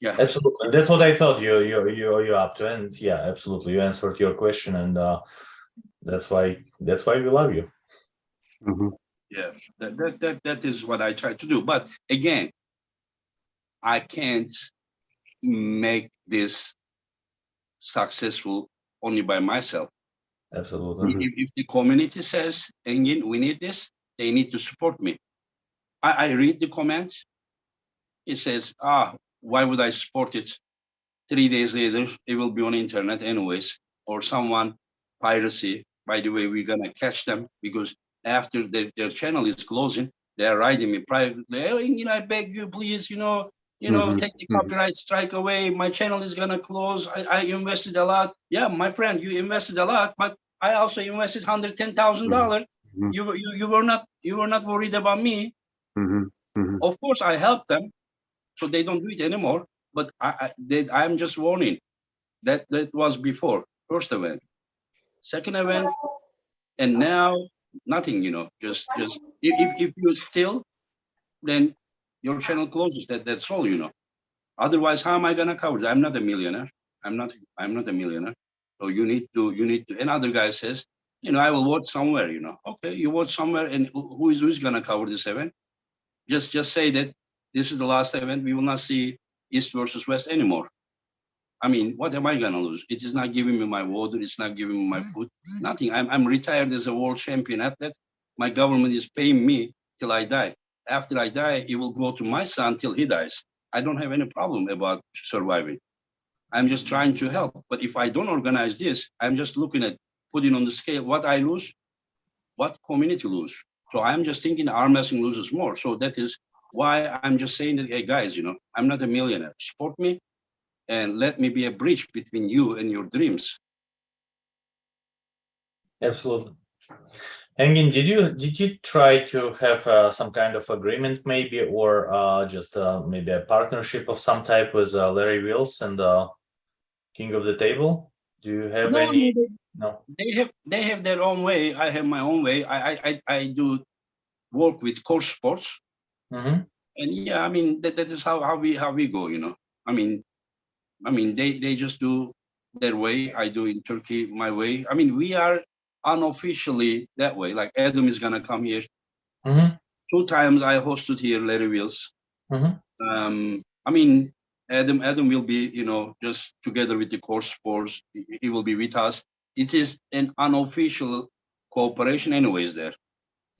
Yeah, absolutely. That's what I thought you're up to, and yeah, absolutely, you answered your question, and that's why we love you. Yeah, that is what I try to do. But again, I can't make this successful only by myself. Absolutely. If the community says, Engin, we need this, they need to support me. I read the comments. It says, why would I support it? 3 days later, it will be on internet anyways. Or someone, piracy, by the way, we're gonna catch them because after their channel is closing, they're writing me privately, oh, Engin, I beg you, please, take the copyright strike away. My channel is gonna close. I invested a lot. Yeah, my friend, you invested a lot, but I also invested $110,000. You were not worried about me. Mhm. Of course, I help them so they don't do it anymore. But I'm just warning that was before first event, second event, and now nothing. Just if you still, then your channel closes. That's all. Otherwise, how am I gonna cover it? I'm not a millionaire. I'm not a millionaire. So you need to. Another guy says, I will watch somewhere. Okay, you watch somewhere, and who's gonna cover this event? Just say that this is the last event. We will not see East versus West anymore. I mean, what am I gonna lose? It is not giving me my water. It's not giving me my food. Nothing. I'm retired as a world champion athlete. My government is paying me till I die. After I die, it will go to my son till he dies. I don't have any problem about surviving. I'm just trying to help. But if I don't organize this, I'm just looking at putting on the scale what I lose, what community lose. So I'm just thinking arm wrestling loses more. So that is why I'm just saying that, hey guys, I'm not a millionaire. Support me and let me be a bridge between you and your dreams. Absolutely. Engin, did you try to have some kind of agreement maybe, or just maybe a partnership of some type with Larry Wheels and King of the Table? Do you have any? No. They have their own way. I have my own way. I do work with core sports, Mm-hmm. and yeah, I mean that is how we go. I mean they just do their way. I do in Turkey my way. I mean we are unofficially that way. Like Adam is gonna come here. Mm-hmm. 2 times I hosted here Larry Wheels. Mm-hmm. I mean, Adam will be, just together with the core sports. He will be with us. It is an unofficial cooperation, anyways. There.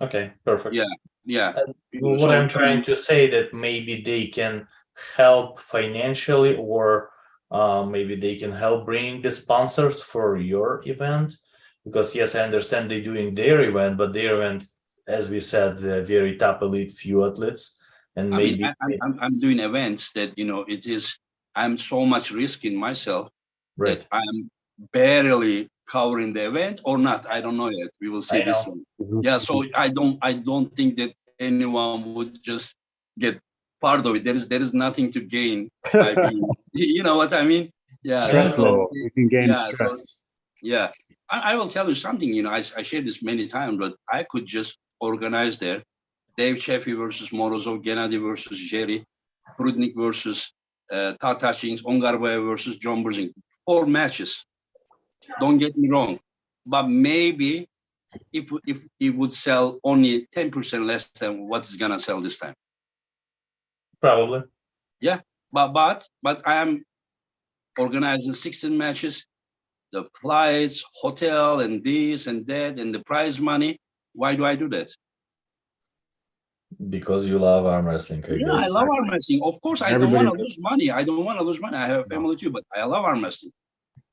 Okay, perfect. Yeah, yeah. What I'm trying to say that maybe they can help financially, or maybe they can help bringing the sponsors for your event, because yes, I understand they're doing their event, but their event, as we said, the very top elite few athletes, and I mean, maybe I'm doing events that it is. I'm so much risking myself that right. I'm barely covering the event or not. I don't know yet. We will see I this know. one. Mhm. Yeah, so I don't think that anyone would just get part of it. There is nothing to gain by being. You know what I mean? Yeah. Stress Yeah. level. You can gain Yeah. So, stress. yeah. I will tell you something. I shared this many times, but I could just organize there. Dave Chaffee versus Morozov, Gennady versus Jerry, Prudnik versus Tatachins, Ongarbayev versus John Burzing. 4 matches. Don't get me wrong, but maybe if it would sell only 10% less than what it's gonna sell this time. Probably. Yeah, but I am organizing 16 matches, the flights, hotel, and this and that, and the prize money. Why do I do that? Because you love arm wrestling, I Yeah, I guess. love arm wrestling. Of course, I don't Everybody want to lose money. I don't want to lose money. I have a family too, but I love arm wrestling.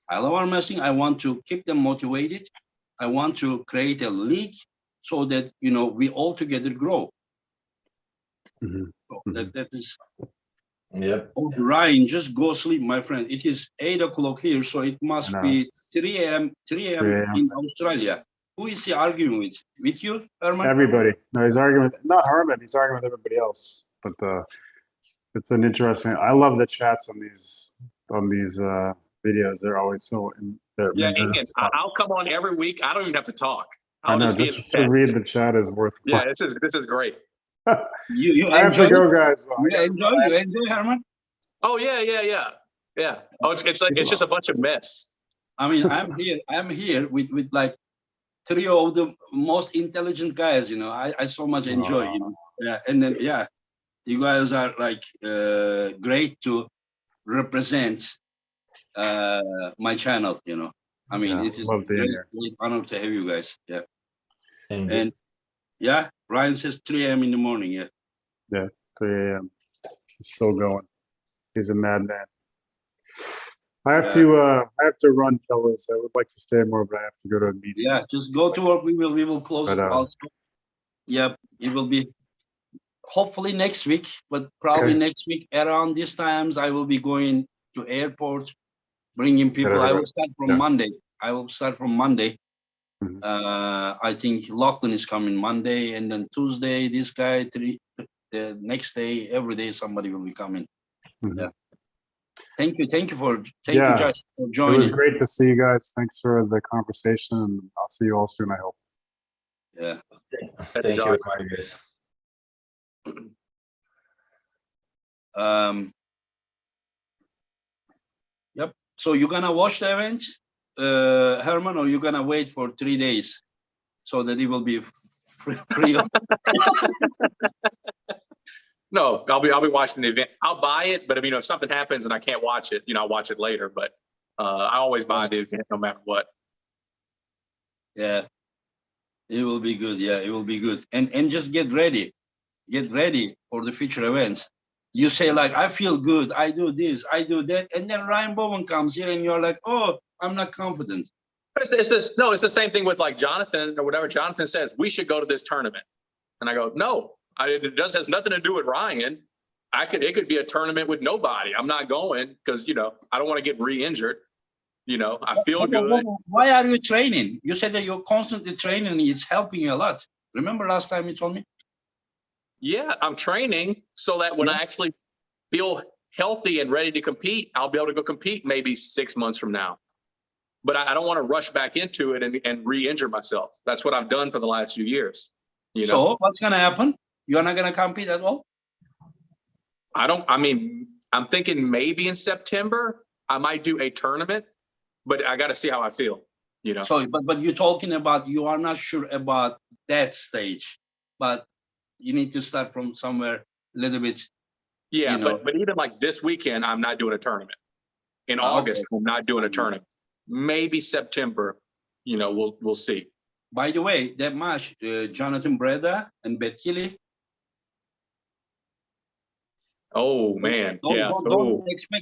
I love arm wrestling. I want to keep them motivated. I want to create a league so that we all together grow. Mhm. So Mhm. that is. Yep. Oh, Ryan, just go sleep, my friend. It is 8 o'clock here, so it I must know. be 3 a.m. 3 a.m. 3 a.m. in Australia. Who is he arguing with? With you, Herman? Everybody. No, he's arguing with not Harmon. He's arguing with everybody else. But it's an interesting. I love the chats on these videos. They're always so. Yeah, They're Ingan, just fun. I'll come on every week. I don't even have to talk. I I'll know. just be in Just the to read chats. the chat is Yeah, worthwhile. this is great. You I have to enjoy go, it? guys. So I You gotta enjoy? run. You enjoy, Herman? Oh yeah. Oh, it's just a bunch of mess. I mean, I'm here with like 3 of the most intelligent guys. I so much enjoy. Yeah, and then you guys are like great to represent my channel. I mean, Yeah, it is love being great, here. great honor to have you guys. Yeah, Thank you. and yeah, Ryan says 3 a.m. in the morning. Yeah, Yeah, 3 a.m. He's still going. He's a madman. I have to run, fellas. I would like to stay more, but I have to go to a meeting. yeah. Just go to work. We will close But, it also. Yeah, it will be hopefully next week, but probably Okay. next week around these times I will be going to airport, bringing people. I will start from Yeah. Monday. I will start from Monday. Mhm. I think Lachlan is coming Monday, and then Tuesday this guy, the next day, every day, somebody will be coming. Mhm. Yeah. Thank you, thank you for Yeah. Josh, for It joining. was great to see you guys. Thanks for the conversation, and I'll see you all soon, I hope. Yeah. Thank you very much, guys. Yep. So you're gonna watch the event, Herman, or you're gonna wait for 3 days so that it will be free? No, I'll be watching the event. I'll buy it, but I mean, if something happens and I can't watch it, I'll watch it later. But I always buy the event no matter what. Yeah, it will be good. Yeah, it will be good. And just get ready for the future events. You say like, I feel good, I do this, I do that, and then Ryan Bowen comes here and you're like, oh, I'm not confident. It's the same thing with like Jonathan or whatever. Jonathan says we should go to this tournament, and I go, no, it has nothing to do with Ryan. It could be a tournament with nobody. I'm not going because I don't want to get re-injured. I feel good. Why are you training? You said that you're constantly training. It's helping you a lot. Remember last time you told me? Yeah, I'm training so that when I actually feel healthy and ready to compete, I'll be able to go compete maybe 6 months from now. But I don't want to rush back into it and re-injure myself. That's what I've done for the last few years. So what's going to happen? You're not going to compete at all? I'm thinking maybe in September, I might do a tournament, but I got to see how I feel, So, but you're talking about, you are not sure about that stage, but you need to start from somewhere a little bit. Yeah, but even like this weekend, I'm not doing a tournament. In August, I'm not doing a tournament. Maybe September, we'll see. By the way, that match, Jonathan Breda and Betkili. Oh man,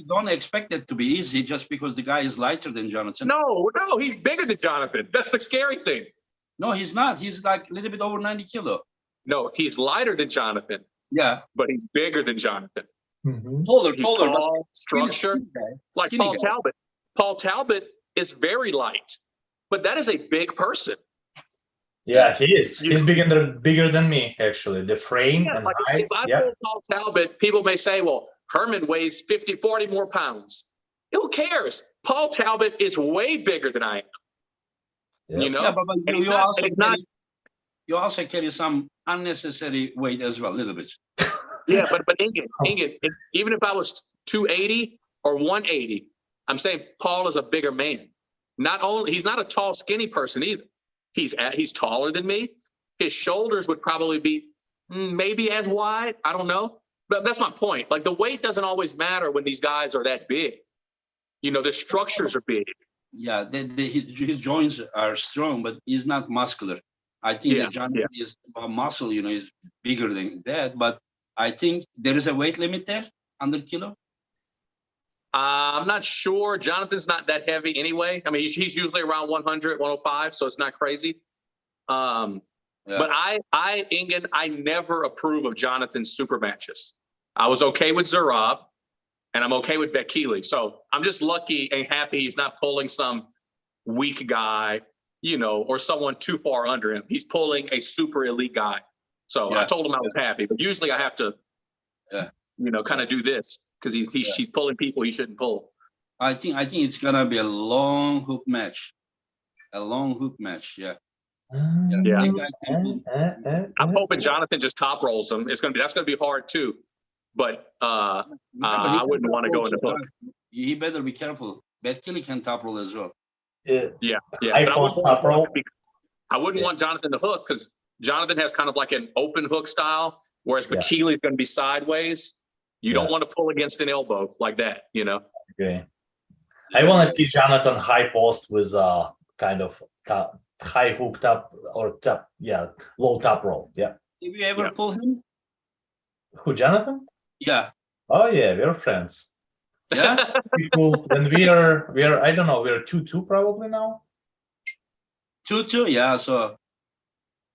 Don't expect it to be easy just because the guy is lighter than Jonathan. No, he's bigger than Jonathan. That's the scary thing. No, he's not. He's like a little bit over 90 kilo. No, he's lighter than Jonathan. Yeah, but he's bigger than Jonathan. Mm-hmm. He's tall, structure, like Paul Talbot. Paul Talbot is very light, but that is a big person. Yeah, he is. He's bigger than me, actually. The frame and height. If I pull Paul Talbot, people may say, well, Herman weighs 50, 40 more pounds. Who cares? Paul Talbot is way bigger than I am. Yeah. But you also carry some unnecessary weight as well, a little bit. Yeah, but Ingen, even if I was 280 or 180, I'm saying Paul is a bigger man. He's not a tall, skinny person either. He's taller than me. His shoulders would probably be maybe as wide. I don't know. But that's my point. Like the weight doesn't always matter when these guys are that big. The structures are big. Yeah, his joints are strong, but he's not muscular. I think that Jonathan is muscle, is bigger than that. But I think there is a weight limit there, 100 kilo. I'm not sure. Jonathan's not that heavy anyway. I mean, he's usually around 100, 105, so it's not crazy. But Ingen, I never approve of Jonathan's super matches. I was okay with Zurab, and I'm okay with Bekele. So I'm just lucky and happy he's not pulling some weak guy, or someone too far under him. He's pulling a super elite guy. So I told him I was happy, but usually I have to, kind of do this because he's pulling people he shouldn't pull. I think it's gonna be a long hook match. Yeah. I'm hoping Jonathan just top rolls him. That's gonna be hard too. But I wouldn't want to go into hook. He better be careful. Bekele can top roll as well. Yeah. I wouldn't want Jonathan to hook because Jonathan has kind of like an open hook style, whereas Bekele is going to be sideways. You don't want to pull against an elbow like that, Okay. I want to see Jonathan high post with kind of high hook top or low top roll. Yeah. Did you ever pull him? Who, Jonathan? Yeah. Oh yeah, we're friends. Yeah. When we are I don't know, we're 2-2 probably now. 2-2, yeah. So.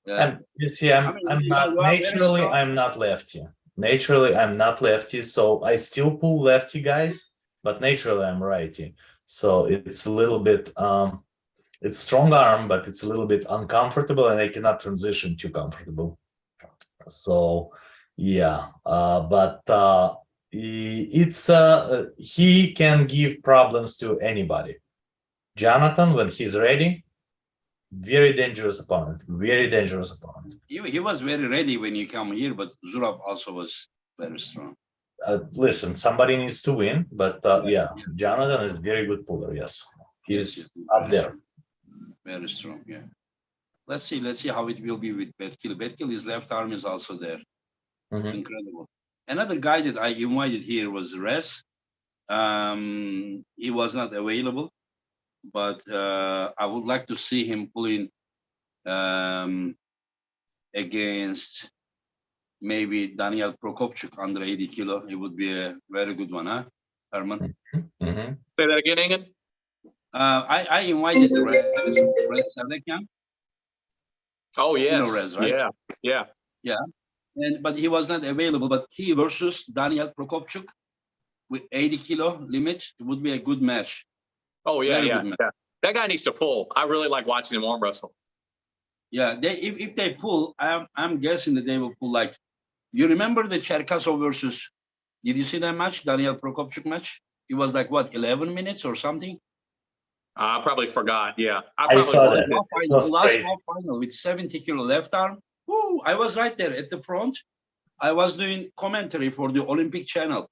Yeah. And you see, I'm not lefty. Naturally, I'm not lefty, so I still pull lefty guys, but naturally I'm righty. So it's a little bit, it's strong arm, but it's a little bit uncomfortable, and I cannot transition too comfortable. So Yeah, but he can give problems to anybody. Jonathan, when he's ready, very dangerous opponent. Very dangerous opponent. He was very ready when he come here, but Zurab also was very strong. Listen, somebody needs to win, but Yeah. Jonathan is very good puller. Yes, he's Yes, up there. Very strong. Yeah. Let's see how it will be with Betkil. Betkil, his left arm is also there. Mhm. Incredible. Another guy that I invited here was Rez. He was not available, but I would like to see him pulling against maybe Daniel Prokopchuk under 80 kilo. It would be a very good one, huh, Herman? Mhm. Say that again, Engin? I invited Rez Sadekian. Oh, yes. You know Rez, right? Yeah. But he was not available. But he versus Daniel Prokopchuk with 80 kilo limit, it would be a good match. Oh, yeah, Very yeah, good match. yeah. That guy needs to pull. I really like watching him arm wrestle. Yeah, if they pull, I'm guessing that they will pull like. You remember the Cherkasov versus? Did you see that match, Daniel Prokopchuk match? It was like what, 11 minutes or something? I probably forgot. Yeah, I saw that. It was last final with 70 kilo left arm. Woo, I was right there at the front. I was doing commentary for the Olympic channel.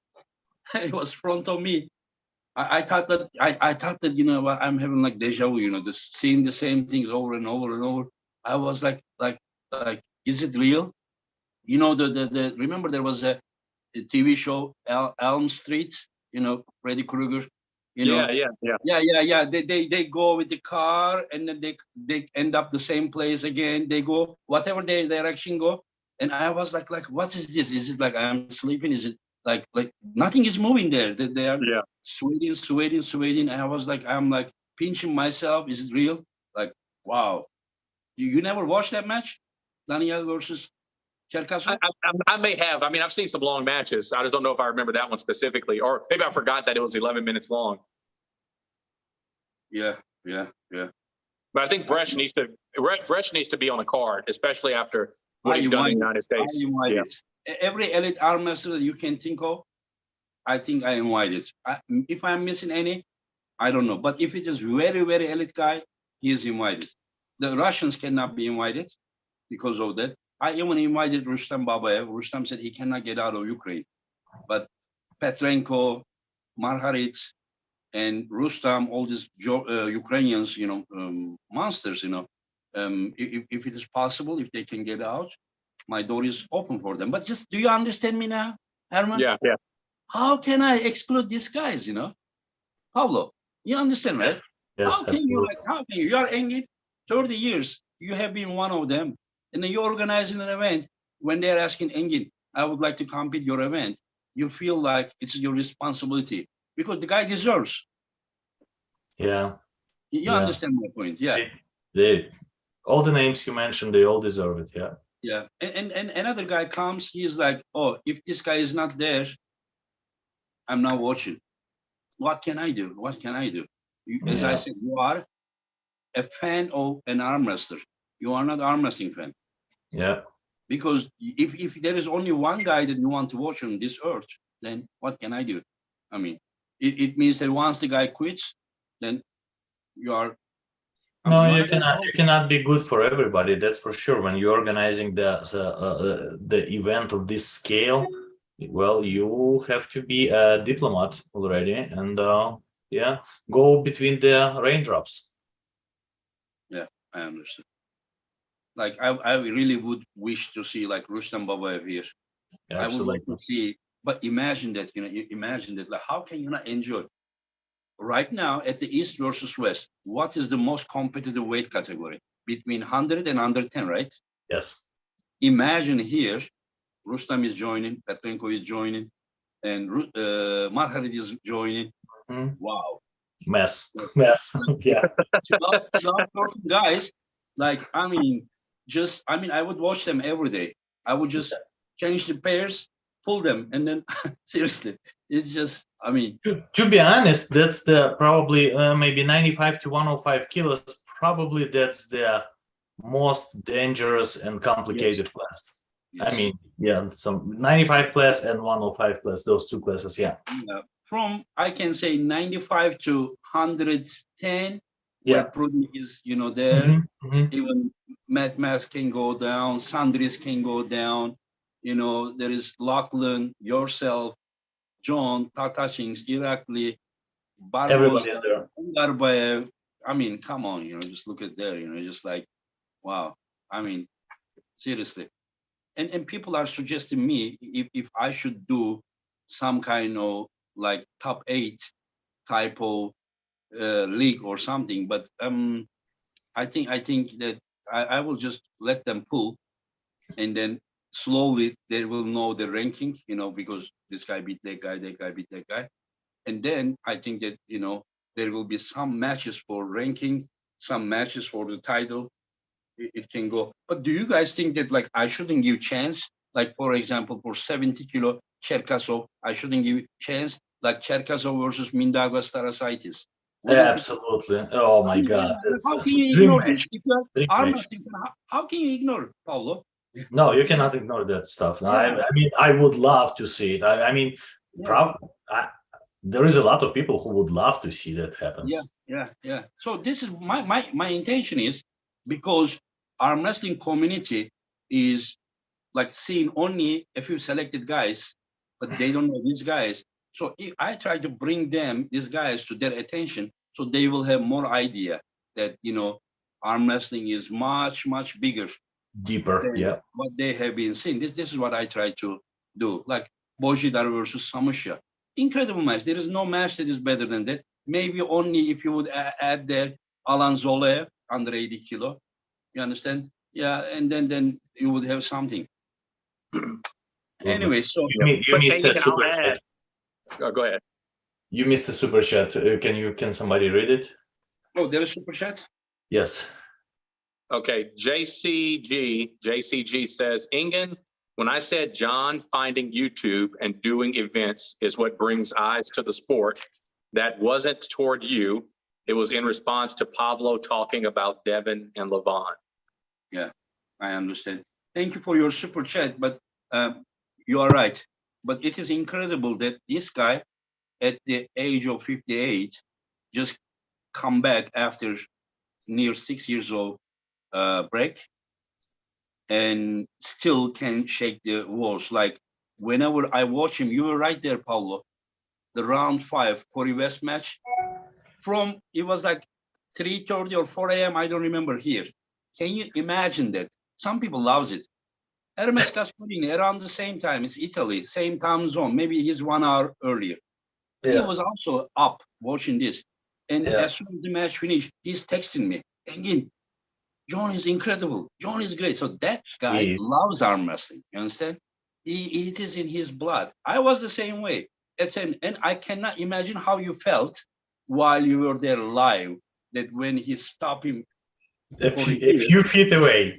It was front of me. I thought that you know what, I'm having like deja vu, you know, just seeing the same things over and over and over. I was like, is it real? You know, the remember there was a TV show Elm Street, you know, Freddy Krueger, you know. Yeah. They go with the car and then they end up the same place again. They go whatever their direction go. And I was like, what is this? Is it like I'm sleeping? Is it like nothing is moving there? They are sweating. I was like, I'm like pinching myself. Is it real? Like, wow. You never watched that match? Daniel versus Cherkasov? I may have. I mean, I've seen some long matches. I just don't know if I remember that one specifically, or maybe I forgot that it was 11 minutes long. Yeah. But I think Vresh needs to be on a card, especially after what he's done in the United States. Yeah. Every elite arm wrestler that you can think of, I think I invited. If I'm missing any, I don't know. But if it is very, very elite guy, he is invited. The Russians cannot be invited because of that. I even invited Rustam Babayev. Rustam said he cannot get out of Ukraine. But Petrenko, Marharit, and Rustam, all these Ukrainians, you know, monsters, you know, if it is possible, if they can get out, my door is open for them. But just, do you understand me now, Herman? Yeah. How can I exclude these guys, you know? Pablo, you understand, right? Yes, how can you are engaged 30 years, you have been one of them, and then you're organizing an event. When they're asking Engin, I would like to compete your event, you feel like it's your responsibility because the guy deserves. Yeah. You understand my point? Yeah. All the names you mentioned, they all deserve it. Yeah. Yeah. And another guy comes, he's like, oh, if this guy is not there, I'm not watching. What can I do? As I said, you are a fan of an arm wrestler. You are not arm wrestling fan. Yeah. Because if there is only one guy that you want to watch on this earth, then what can I do? I mean, it means that once the guy quits, then you are. No, you cannot be good for everybody. That's for sure. When you're organizing the event of this scale, well, you have to be a diplomat already, and go between the raindrops. Yeah, I understand. Like I really would wish to see like Rustam Babayev here. Yeah, I would like to see, but imagine that, you know, like how can you not enjoy? Right now at the East versus West, what is the most competitive weight category? Between 100 and under 10, right? Yes. Imagine here, Rustam is joining, Petrenko is joining, and Marharit is joining. Mm-hmm. Wow. Mess. Yeah. Guys, like, I would watch them every day. I would just change the pairs, pull them, and then seriously, it's just, I mean. To be honest, that's the probably maybe 95 to 105 kilos. Probably that's the most dangerous and complicated class. I mean, yeah, some 95 class and 105 class, those two classes, yeah. From, I can say 95 to 110, where Prudnik is, there. Even Matt Mass can go down, Sandris can go down. There is Lachlan, yourself, John, Takashins, Irakli, Barbosa, Everybody's there. Garbayev. I mean, come on, just look at there, just like, wow. I mean, seriously. And people are suggesting me if I should do some kind of like top 8 type of league or something, but I think that I will just let them pull, and then slowly they will know the ranking, because this guy beat that guy, that guy beat that guy, and then I think that there will be some matches for ranking, some matches for the title. It can go. But do you guys think that like I shouldn't give chance? Like for example, for 70 kilo Cherkasov, I shouldn't give chance, like Cherkasov versus Mindaugas Tarasaitis. Absolutely. Oh my God. How can you dream ignore match. this? If you Dream are match. how can you ignore, Paulo? No, you cannot ignore that stuff. I mean, I would love to see it. I mean, there is a lot of people who would love to see that happens. Yeah. So this is my intention is, because arm wrestling community is like seeing only a few selected guys, but they don't know these guys. So if I try to bring these guys to their attention, so they will have more idea that, arm wrestling is much, much bigger, deeper, what they have been seeing. This is what I try to do. Like Bojidar versus Samusha. Incredible match. There is no match that is better than that. Maybe only if you would add there Alan Zole under 80 kilo. You understand? Yeah, and then you would have something. Anyway, so you missed the super chat. Go ahead. You missed the super chat. Can somebody read it? Oh, there is super chat? Yes. Okay, JCG says, Ingen, when I said John finding YouTube and doing events is what brings eyes to the sport, that wasn't toward you. It was in response to Pablo talking about Devin and Levon. Yeah, I understand. Thank you for your super chat, but you are right. But it is incredible that this guy at the age of 58 just come back after near 6 years of break and still can shake the walls. Like whenever I watch him, you were right there, Paulo. The round 5 Corey West match, it was like 3:30 or 4 a.m. I don't remember here. Can you imagine that? Some people loves it. Hermes Gasparini around the same time. It's Italy, same time zone. Maybe he's 1 hour earlier. Yeah. He was also up watching this. And as soon as the match finished, he's texting me. Engin, John is incredible. John is great. So that guy loves arm wrestling. You understand? It is in his blood. I was the same way. And I cannot imagine how you felt while you were there live, that when he stopped him a few feet away,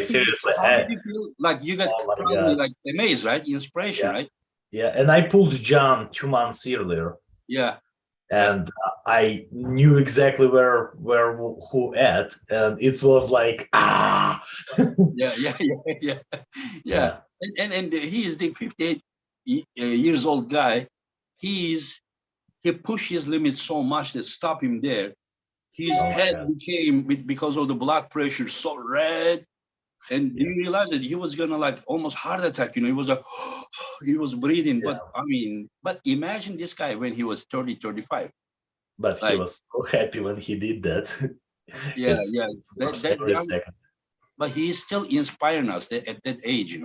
seriously. How did you feel? Like you got probably like amazed, right? Inspiration, right? Yeah, and I pulled John 2 months earlier. Yeah. And I knew exactly where who at, and it was like Yeah. And he is the 58 years old guy. He pushed his limits so much that stopped him there. His head became, because of the blood pressure, so red. And do you realize that he was gonna like almost heart attack? He was like, he was breathing. But I mean, but imagine this guy when he was 30, 35. But like, he was so happy when he did that. But he is still inspiring us at that age,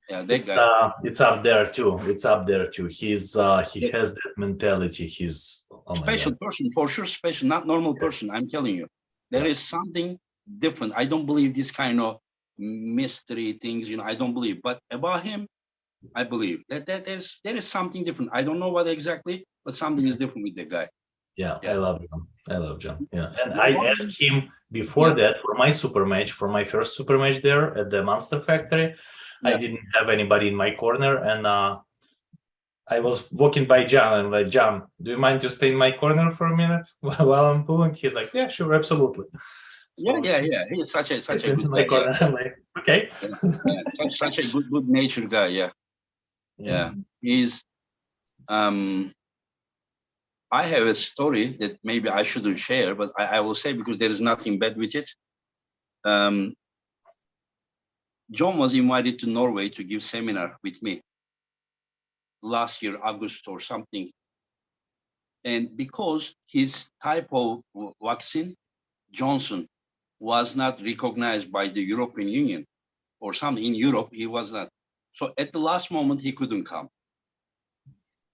Yeah, that guy. It's up there too. He has that mentality. He's special person, for sure, special, not normal person. I'm telling you, there is something different. I don't believe this kind of mystery things, I don't believe. But about him, I believe that there is something different. I don't know what exactly, but something is different with the guy. Yeah, I love John. Yeah, and I asked him before that for my first super match there at the Monster Factory. I didn't have anybody in my corner, and I was walking by John, and like, John, do you mind to stay in my corner for a minute while I'm pulling? He's like, yeah, sure, absolutely. So Yeah. He's such a in good my guy. corner. I'm like, okay. Such a good natured guy. Yeah. He's I have a story that maybe I shouldn't share, but I will say because there is nothing bad with it. John was invited to Norway to give seminar with me last year, August or something. And because his type of vaccine, Johnson, was not recognized by the European Union or something in Europe, he was not. So at the last moment, he couldn't come.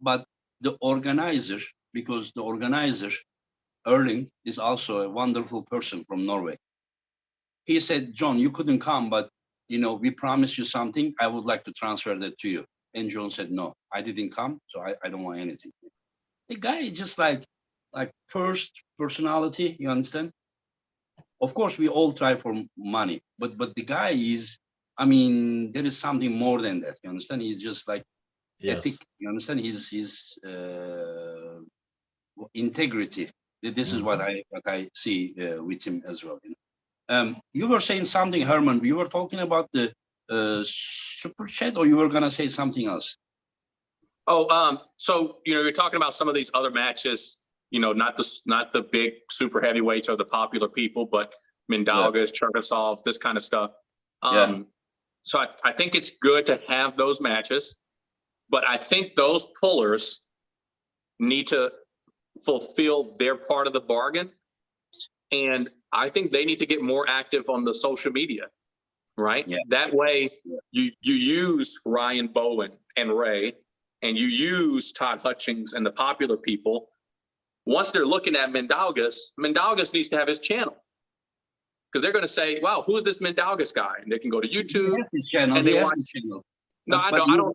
But the organizer, because the organizer, Erling, is also a wonderful person from Norway. He said, John, you couldn't come, but we promised you something. I would like to transfer that to you. And John said, no, I didn't come, so I don't want anything. The guy is just like first personality, you understand? Of course, we all try for money, but the guy is, there is something more than that. You understand? He's just like ethic. You understand? His integrity. This is what I see with him as well. You were saying something, Herman. You were talking about the super chat, or you were gonna say something else? Oh, so you're talking about some of these other matches. Not the big super heavyweights or the popular people, but Mindaugas, Cherkasov, this kind of stuff. So I think it's good to have those matches, but I think those pullers need to fulfill their part of the bargain, and I think they need to get more active on the social media, right? That way you use Ryan Bowen and Ray, and you use Todd Hutchings and the popular people. Once they're looking at Mindaugas needs to have his channel, because they're going to say, wow, who's this Mindaugas guy? And they can go to YouTube and they watch. No, I don't know.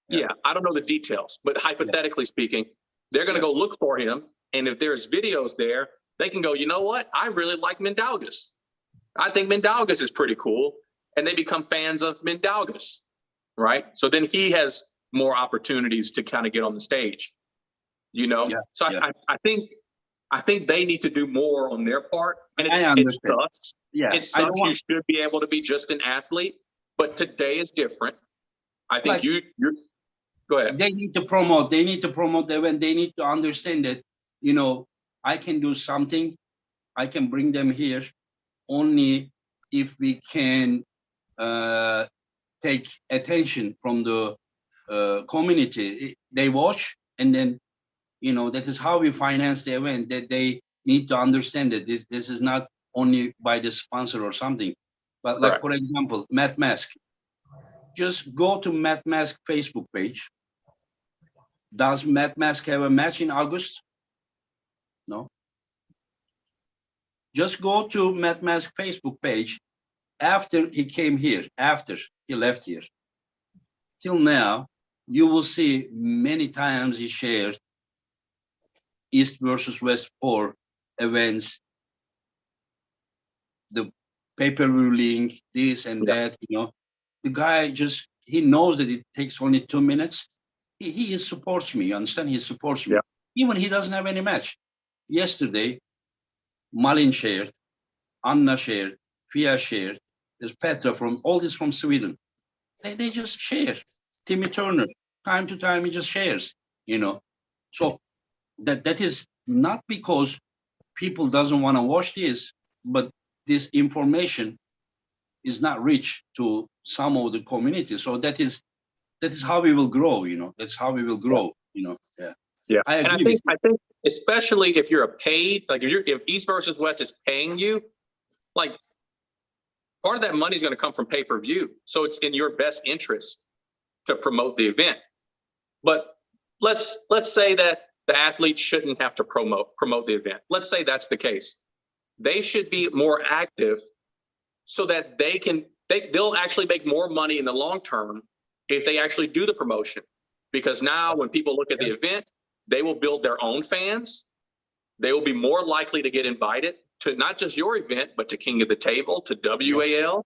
Yeah, I don't know the details, but hypothetically speaking, they're going to go look for him. And if there's videos there, they can go, you know what? I really like Mindaugas. I think Mindaugas is pretty cool. And they become fans of Mindaugas, right? So then he has more opportunities to kind of get on the stage, So I think they need to do more on their part. And it sucks. It sucks. You should be able to be just an athlete, but today is different. I think you're go ahead. They need to promote the event. They need to understand that, I can do something. I can bring them here only if we can take attention from the community. They watch, and then that is how we finance the event. That they need to understand that this is not only by the sponsor or something, but like for example, Matt Mask. Just go to Matt Mask Facebook page. Does Matt Mask have a match in August? No. Just go to Matt Mask Facebook page after he came here, after he left here. Till now, you will see many times he shared East versus West 4 events, the pay-per-view link, this and that, The guy he knows that it takes only 2 minutes. He supports me, you understand? He supports me. Even he doesn't have any match. Yesterday, Malin shared, Anna shared, Fia shared, there's Petra all this from Sweden. They just share. Timmy Turner, time to time, he just shares, So that is not because people doesn't want to watch this, but this information is not reached to some of the community. So that is how we will grow, That's how we will grow, Yeah. I agree. I think especially if you're a paid, like if East versus West is paying you, like part of that money is going to come from pay-per-view. So it's in your best interest to promote the event. But let's say that the athletes shouldn't have to promote the event. Let's say that's the case. They should be more active so that they'll actually make more money in the long term if they actually do the promotion. Because now when people look at the event, they will build their own fans. They will be more likely to get invited to not just your event, but to King of the Table, to WAL.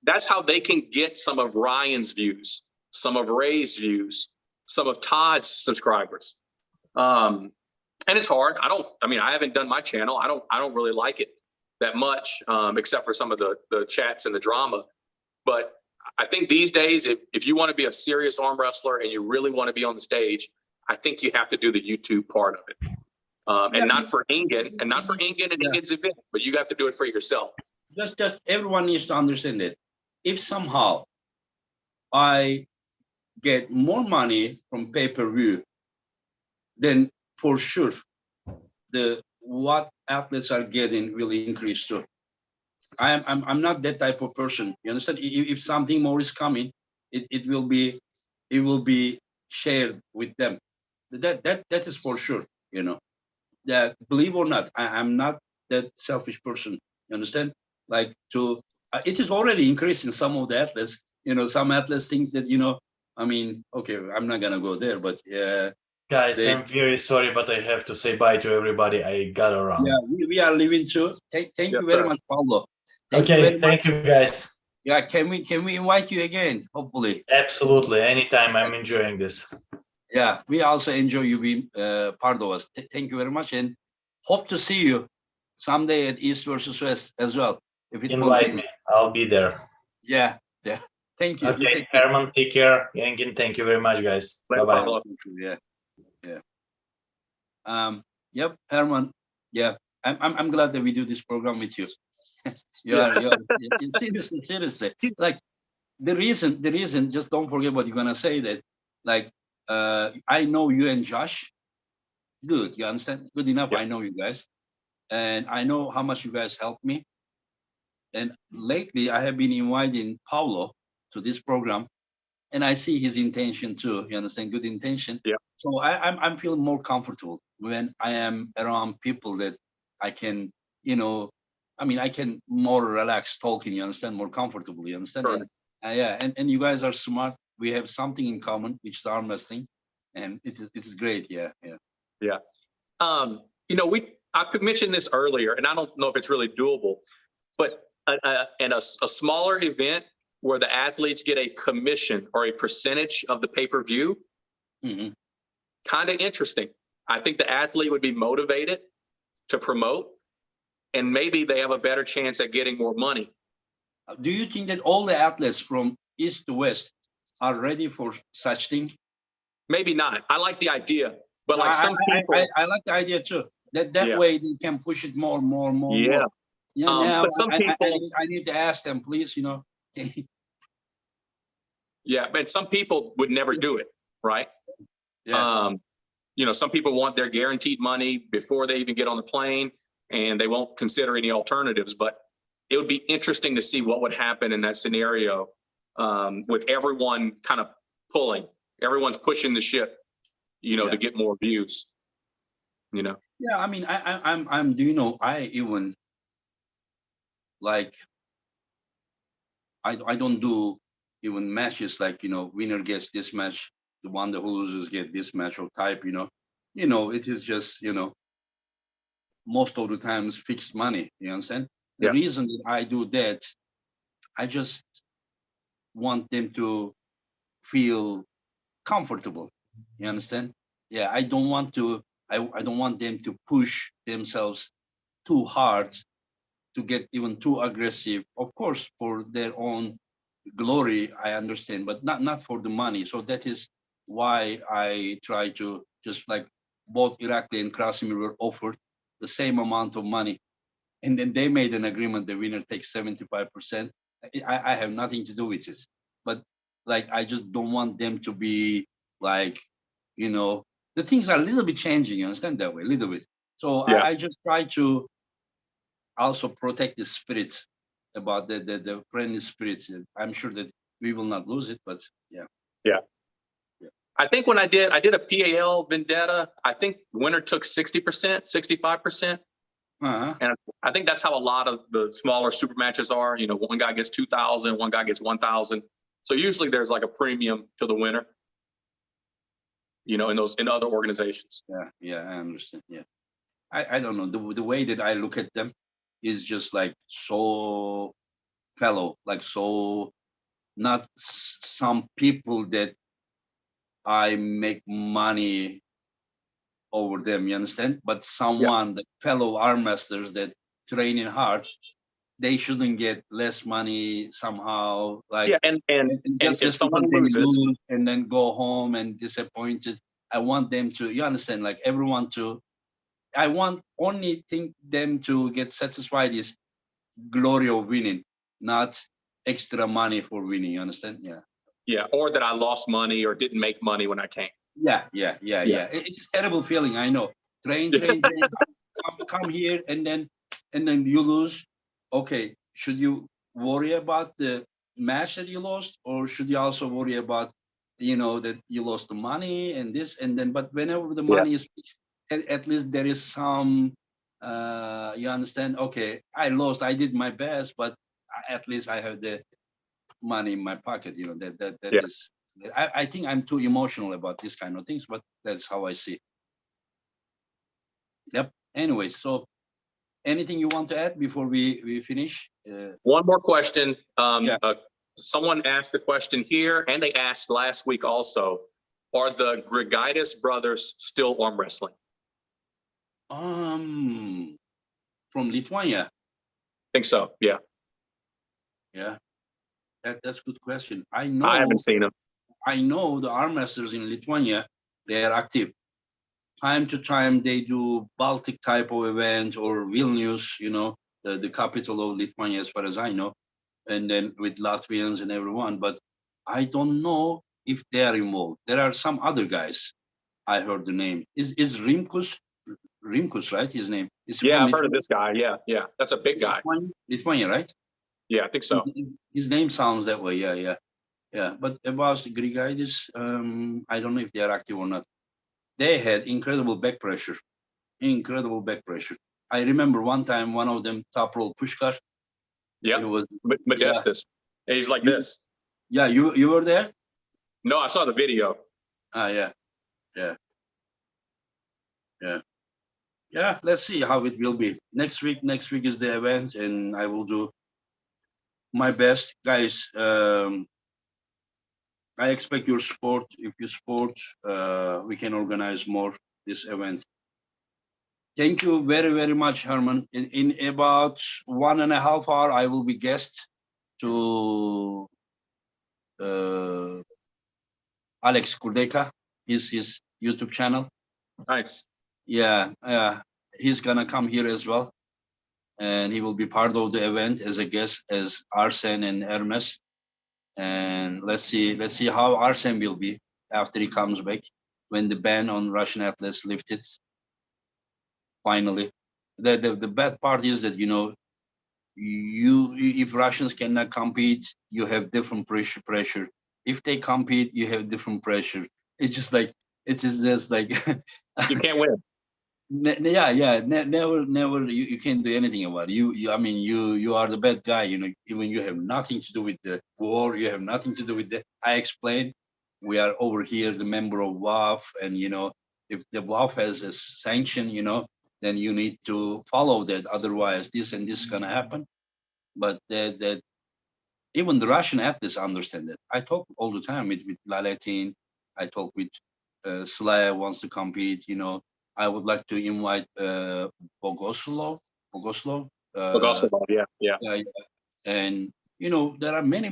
That's how they can get some of Ryan's views, some of Ray's views, some of Todd's subscribers. And it's hard. I haven't done my channel. I don't really like it that much, except for some of the chats and the drama. But I think these days, if you want to be a serious arm wrestler and you really want to be on the stage, I think you have to do the YouTube part of it. And not for Ingen and Ingen's event, but you have to do it for yourself. Just everyone needs to understand it. If somehow I get more money from pay-per-view, then for sure what athletes are getting will increase too. I'm not that type of person. You understand? If something more is coming, it will be shared with them. That is for sure. You know, that believe or not, I'm not that selfish person. You understand? Like it is already increasing some of the athletes. You know, some athletes think that, I mean, okay, I'm not gonna go there, but guys, I'm very sorry, but I have to say bye to everybody. I got around. Yeah, we are leaving too. Thank you very much, Pablo. Thank you, guys. Yeah, can we invite you again? Hopefully. Absolutely, anytime. I'm enjoying this. Yeah, we also enjoy you being part of us. Thank you very much, and hope to see you someday at East versus West as well. If it invite me, I'll be there. Yeah. Thank you. Okay, Herman, take care. Engin, thank you very much, guys. Bye bye. Yeah. Yep, Herman. Yeah, I'm glad that we do this program with you. Seriously. Like the reason, just don't forget what you're gonna say, that like I know you and Josh. Good, you understand? Good enough. I know you guys, and I know how much you guys helped me. And lately, I have been inviting Paulo to this program, and I see his intention too. You understand? Good intention. Yeah. So I'm feeling more comfortable when I am around people that I can, I can more relax talking. You understand? More comfortable. You understand? Sure. And you guys are smart. We have something in common, which is arm wrestling, and it is great. Yeah. I could mention this earlier, and I don't know if it's really doable, but in a smaller event where the athletes get a commission or a percentage of the pay-per-view, kind of interesting. I think the athlete would be motivated to promote, and maybe they have a better chance at getting more money. Do you think that all the athletes from East to West are ready for such thing? Maybe not. I like the idea, but like some people, I like the idea too. That way they can push it more. Yeah. Yeah. But some people, I need to ask them, please. Yeah, but some people would never do it, right? Yeah. Some people want their guaranteed money before they even get on the plane, and they won't consider any alternatives. But it would be interesting to see what would happen in that scenario, with everyone kind of pulling, everyone's pushing the ship, to get more views. Yeah, I mean, I'm. Do you know? I even like. I don't do even matches like, winner gets this match, the one who loses get this match or type. It is just, most of the times fixed money. You understand? The reason that I do that, I just want them to feel comfortable. You understand? Yeah, I don't want them to push themselves too hard, to get even too aggressive. Of course, for their own glory, I understand, but not for the money. So that is why I try to, just like both Irakli and Krasimir were offered the same amount of money, and then they made an agreement. The winner takes 75%. I have nothing to do with it, but like I just don't want them to be like, the things are a little bit changing. You understand that way, a little bit. So I just try to also protect the spirit, about the friendly spirits. I'm sure that we will not lose it, but yeah. I think when I did a PAL vendetta, I think winner took 60%, 65%. And I think that's how a lot of the smaller super matches are. One guy gets 2,000, one guy gets 1,000. So usually there's like a premium to the winner, in other organizations. Yeah, I understand. Yeah. I don't know. The way that I look at them is just like so fellow, like so not some people that I make money over them, you understand? But someone, the fellow arm wrestlers that training hard, they shouldn't get less money somehow. Like, Yeah, and if just because someone they loses, lose and then go home and disappointed. I want them to, you understand, like everyone to, I want only think them to get satisfied is glory of winning, not extra money for winning. You understand? Yeah. yeah, or that I lost money or didn't make money when I came. Yeah. Yeah. It's a terrible feeling. I know. Train. Come here, and then you lose. Okay. Should you worry about the match that you lost, or should you also worry about, that you lost the money and this and then? But whenever the Yeah. money is fixed, at least there is some. You understand? Okay, I lost. I did my best, but at least I have the money in my pocket. That Yeah. is. I think I'm too emotional about this kind of things, but that's how I see it. Yep. Anyway, so anything you want to add before we finish? One more question. Yeah. Someone asked a question here, and they asked last week also, are the Grigaitis brothers still arm wrestling? From Lithuania. I think so. Yeah. Yeah. That's a good question. I haven't seen them. I know the arm wrestlers in Lithuania, they are active. Time to time, they do Baltic type of event or Vilnius, the capital of Lithuania, as far as I know, and then with Latvians and everyone. But I don't know if they are involved. There are some other guys. I heard the name. Is Rimkus, right? His name. Is he Yeah, from I've heard of Lithuania? this guy. Yeah. That's a big guy. Lithuania, right? Yeah, I think so. His name sounds that way. Yeah. But about the Grigaitis, I don't know if they are active or not. They had incredible back pressure. I remember one time one of them top roll pushkar. Yeah. It was Modestus. Yeah. He's like this. Yeah, you were there? No, I saw the video. Yeah. Let's see how it will be. Next week is the event, and I will do my best. Guys, I expect your support. If you support, we can organize more this event. Thank you very, very much, Herman. In about 1.5 hours, I will be guest to Alex Kurdeka, his YouTube channel. Nice. Yeah, he's gonna come here as well, and he will be part of the event as a guest, as Arsen and Hermes. And let's see how Arsen will be after he comes back, when the ban on Russian athletes lifted. Finally, the bad part is that if Russians cannot compete, you have different pressure. If they compete, you have different pressure. It's just like You can't win. Never. You can't do anything about it. You are the bad guy. Even you have nothing to do with the war. You have nothing to do with the. I explained. We are over here, the member of WAF, and if the WAF has a sanction, then you need to follow that. Otherwise, this and this is gonna happen. But that even the Russian athletes understand that. I talk all the time with Laletin. I talk with Slav wants to compete. I would like to invite Bogoslov. Yeah. And there are many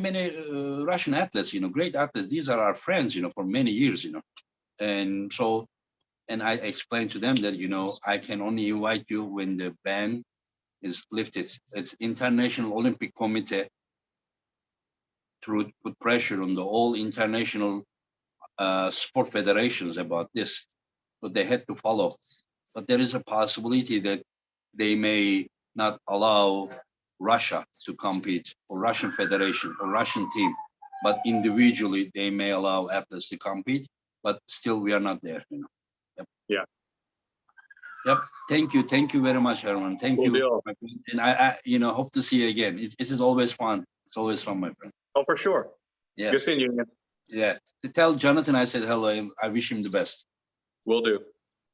Russian athletes. Great athletes. These are our friends. For many years. And so, and I explained to them that I can only invite you when the ban is lifted. It's International Olympic Committee to put pressure on the all international sport federations about this, but they had to follow. But there is a possibility that they may not allow Russia to compete, or Russian Federation, or Russian team, but individually they may allow athletes to compete. But still, we are not there. Yep. Yeah. Yep. Thank you very much, Herman. Thank Cool you. deal. And I hope to see you again. It is always fun. It's always fun, my friend. Oh, for sure. Yeah. Good seeing you again. Yeah. To tell Jonathan I said hello. I wish him the best. Will do.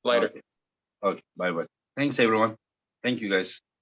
Later. Okay. Bye-bye. Thanks, everyone. Thank you, guys.